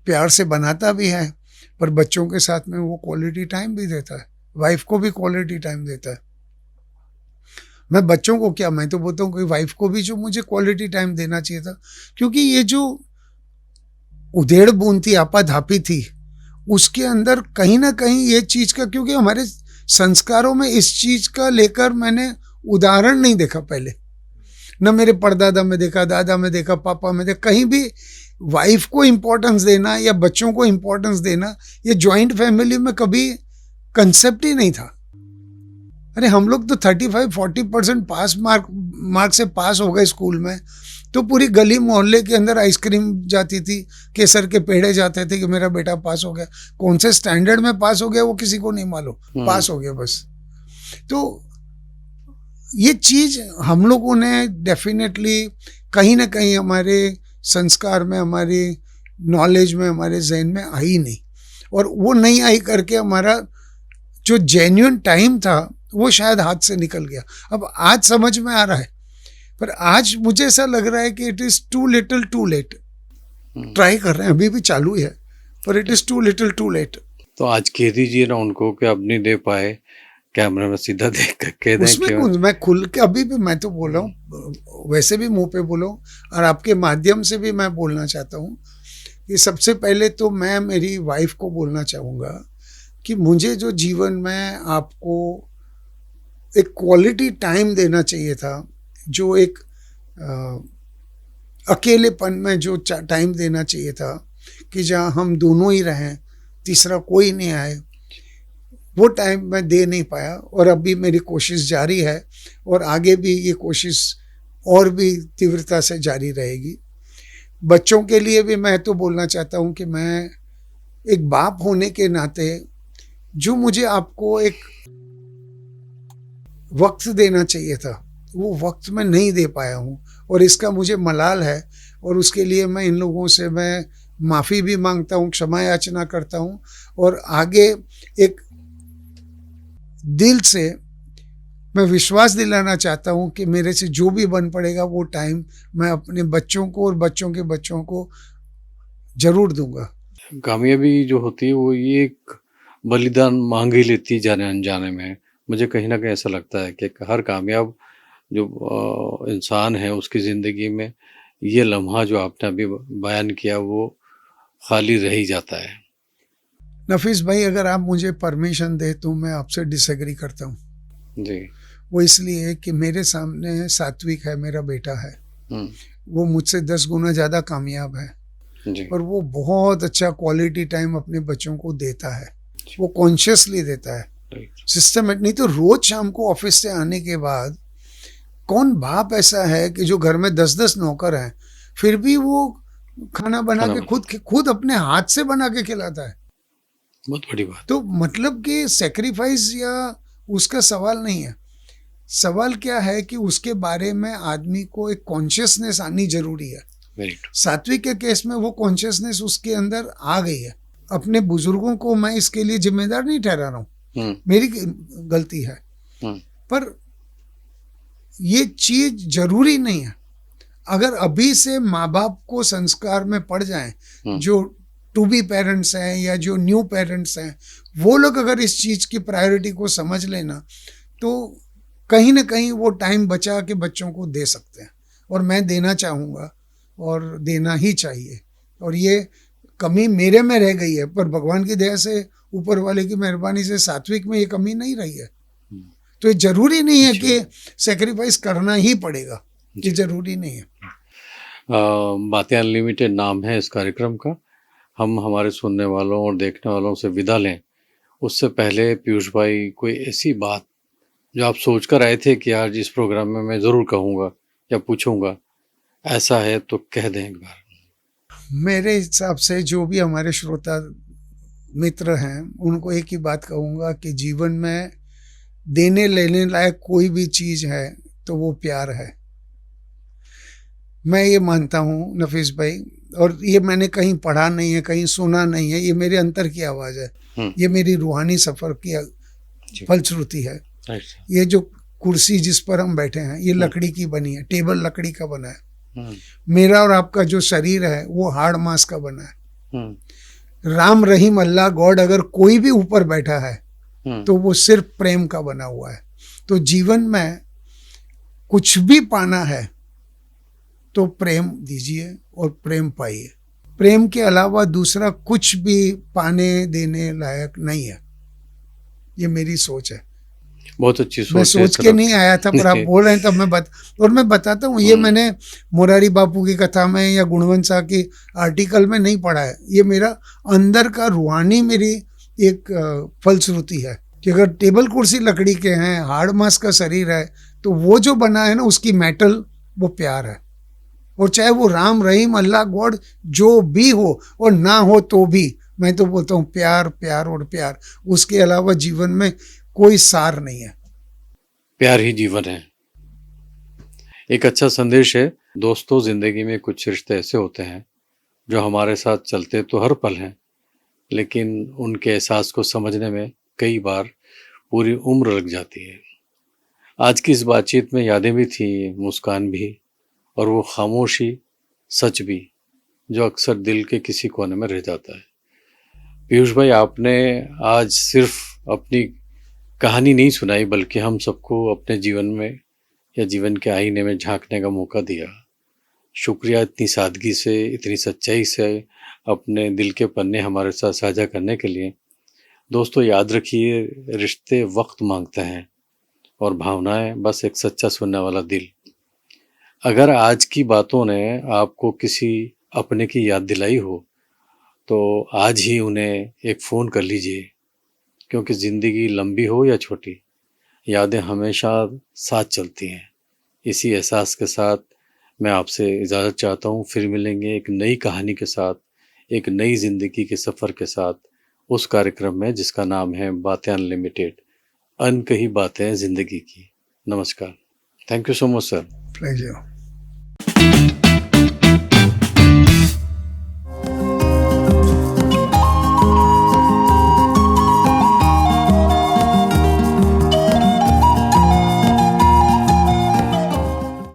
प्यार से बनाता भी है, पर बच्चों के साथ में वो क्वालिटी टाइम भी देता है, वाइफ को भी क्वालिटी टाइम देता है। मैं बच्चों को क्या, मैं तो बोलता हूँ कि वाइफ को भी जो मुझे क्वालिटी टाइम देना चाहिए था, क्योंकि ये जो उधेड़ बूंद थी, आपाधापी थी, उसके अंदर कहीं ना कहीं ये चीज़ का, क्योंकि हमारे संस्कारों में इस चीज़ का लेकर मैंने उदाहरण नहीं देखा पहले, न मेरे परदादा में देखा, दादा में देखा, पापा में देखा। कहीं भी वाइफ को इम्पोर्टेंस देना या बच्चों को इम्पोर्टेंस देना, ये जॉइंट फैमिली में कभी कंसेप्ट ही नहीं था। अरे हम लोग तो 35-40% पास मार्क से पास हो गए स्कूल में, तो पूरी गली मोहल्ले के अंदर आइसक्रीम जाती थी, केसर के पेड़े जाते थे कि मेरा बेटा पास हो गया। कौन से स्टैंडर्ड में पास हो गया वो किसी को नहीं मालूम, पास हो गया बस। तो ये चीज़ हम लोगों ने डेफिनेटली कहीं ना कहीं हमारे संस्कार में, हमारी नॉलेज में, हमारे जहन में आई नहीं, और वो नहीं आई करके हमारा जो जेन्युइन टाइम था वो शायद हाथ से निकल गया। अब आज समझ में आ रहा है, पर आज मुझे ऐसा लग रहा है कि it is too little too late. Try कर रहे हैं, अभी भी चालू है, पर it is too little too late. तो आज कह दीजिए ना उनको कि अब नहीं दे पाए, कैमरा में सीधा देख कर कह दें। उसमें मैं खुल के अभी भी मैं तो बोल रहा हूँ, वैसे भी मुंह पे बोलो, और आपके माध्यम से भी मैं बोलना चाहता हूँ कि सबसे पहले तो मैं मेरी वाइफ को बोलना चाहूँगा कि मुझे जो जीवन में आपको एक क्वालिटी टाइम देना चाहिए था, जो एक अकेलेपन में जो टाइम देना चाहिए था कि जहाँ हम दोनों ही रहें, तीसरा कोई नहीं आए, वो टाइम मैं दे नहीं पाया। और अभी मेरी कोशिश जारी है, और आगे भी ये कोशिश और भी तीव्रता से जारी रहेगी। बच्चों के लिए भी मैं तो बोलना चाहता हूँ कि मैं एक बाप होने के नाते जो मुझे आपको एक वक्त देना चाहिए था, वो वक्त मैं नहीं दे पाया हूँ, और इसका मुझे मलाल है। और उसके लिए मैं इन लोगों से मैं माफ़ी भी मांगता हूँ, क्षमा याचना करता हूँ, और आगे एक दिल से मैं विश्वास दिलाना चाहता हूँ कि मेरे से जो भी बन पड़ेगा वो टाइम मैं अपने बच्चों को और बच्चों के बच्चों को जरूर दूंगा। कामयाबी जो होती है वो ये एक बलिदान मांग ही लेती है जाने अनजाने में। मुझे कहीं ना कहीं ऐसा लगता है कि हर कामयाब जो इंसान है उसकी ज़िंदगी में ये लम्हा जो आपने अभी बयान किया वो खाली रह ही जाता है। नफीस भाई, अगर आप मुझे परमिशन दे तो मैं आपसे डिसएग्री करता हूँ जी। वो इसलिए कि मेरे सामने सात्विक है, मेरा बेटा है, वो मुझसे 10 गुना ज़्यादा कामयाब है जी। और वो बहुत अच्छा क्वालिटी टाइम अपने बच्चों को देता है, वो कॉन्शियसली देता है, सिस्टमेटिक। नहीं तो रोज शाम को ऑफिस से आने के बाद कौन बाप ऐसा है कि जो घर में 10-10 नौकर हैं फिर भी वो खाना बना के खुद अपने हाथ से बना के खिलाता है। बहुत बड़ी बात। तो मतलब कि सेक्रीफाइस या उसका सवाल नहीं है। सवाल क्या है कि उसके बारे में आदमी को एक कॉन्शियसनेस आनी जरूरी है। Very true. सात्विक के केस में वो कॉन्शियसनेस उसके अंदर आ गई है। अपने बुजुर्गों को मैं इसके लिए जिम्मेदार नहीं ठहरा रहा हूँ, मेरी गलती है, पर ये चीज जरूरी नहीं है। अगर अभी से माँ बाप को संस्कार में पड़ जाएं, जो टू बी पेरेंट्स हैं या जो न्यू पेरेंट्स हैं, वो लोग अगर इस चीज की प्रायोरिटी को समझ लेना तो कहीं ना कहीं वो टाइम बचा के बच्चों को दे सकते हैं। और मैं देना चाहूँगा और देना ही चाहिए। और ये कमी मेरे में रह गई है, पर भगवान की दया से, ऊपर वाले की मेहरबानी से सात्विक में ये कमी नहीं रही है। तो ये जरूरी नहीं है कि सेक्रीफाइस करना ही पड़ेगा, ये जरूरी नहीं है। बातें अनलिमिटेड नाम है इस कार्यक्रम का। हम हमारे सुनने वालों और देखने वालों से विदा लें उससे पहले पीयूष भाई, कोई ऐसी बात जो आप सोच कर आए थे कि आज इस प्रोग्राम में मैं ज़रूर कहूँगा या पूछूंगा, ऐसा है तो कह दें एक बार। मेरे हिसाब से जो भी हमारे श्रोता मित्र हैं उनको एक ही बात कहूँगा कि जीवन में देने लेने लायक कोई भी चीज़ है तो वो प्यार है। मैं ये मानता हूँ नफीस भाई, और ये मैंने कहीं पढ़ा नहीं है, कहीं सुना नहीं है, ये मेरे अंतर की आवाज़ है, ये मेरी रूहानी सफ़र की फलश्रुति है। ये जो कुर्सी जिस पर हम बैठे हैं ये लकड़ी की बनी है, टेबल लकड़ी का बना है। मेरा और आपका जो शरीर है वो हार्ड मांस का बना है। राम रहीम अल्लाह गॉड अगर कोई भी ऊपर बैठा है तो वो सिर्फ प्रेम का बना हुआ है। तो जीवन में कुछ भी पाना है तो प्रेम दीजिए और प्रेम पाइए। प्रेम के अलावा दूसरा कुछ भी पाने देने लायक नहीं है। ये मेरी सोच है। बहुत अच्छी सोच। मैं सोच के नहीं आया था, पर आप बोल रहे हैं तब मैं बताता हूँ। ये मैंने मुरारी बापू की कथा में या गुणवंत शाह की आर्टिकल में नहीं पढ़ा है, ये मेरा अंदर का रूहानी मेरी एक फलश्रुति है कि अगर टेबल कुर्सी लकड़ी के हैं, हार्ड मास का शरीर है, तो वो जो बना है ना उसकी मेटल वो प्यार है। और चाहे वो राम रहीम अल्लाह गॉड जो भी हो और ना हो तो भी मैं तो बोलता हूँ प्यार प्यार और प्यार। उसके अलावा जीवन में कोई सार नहीं है। प्यार ही जीवन है। एक अच्छा संदेश है। दोस्तों, जिंदगी में कुछ रिश्ते ऐसे होते हैं जो हमारे साथ चलते तो हर पल हैं, लेकिन उनके एहसास को समझने में कई बार पूरी उम्र लग जाती है। आज की इस बातचीत में यादें भी थी, मुस्कान भी, और वो खामोशी सच भी जो अक्सर दिल के किसी कोने में रह जाता है। पीयूष भाई, आपने आज सिर्फ अपनी कहानी नहीं सुनाई, बल्कि हम सबको अपने जीवन में या जीवन के आईने में झांकने का मौका दिया। शुक्रिया इतनी सादगी से, इतनी सच्चाई से अपने दिल के पन्ने हमारे साथ साझा करने के लिए। दोस्तों, याद रखिए, रिश्ते वक्त मांगते हैं और भावनाएं बस एक सच्चा सुनने वाला दिल। अगर आज की बातों ने आपको किसी अपने की याद दिलाई हो तो आज ही उन्हें एक फ़ोन कर लीजिए, क्योंकि ज़िंदगी लंबी हो या छोटी, यादें हमेशा साथ चलती हैं। इसी एहसास के साथ मैं आपसे इजाज़त चाहता हूँ। फिर मिलेंगे एक नई कहानी के साथ, एक नई ज़िंदगी के सफ़र के साथ, उस कार्यक्रम में जिसका नाम है बातें अनलिमिटेड, अनकही बातें ज़िंदगी की। नमस्कार। Thank you so much sir. Pleasure.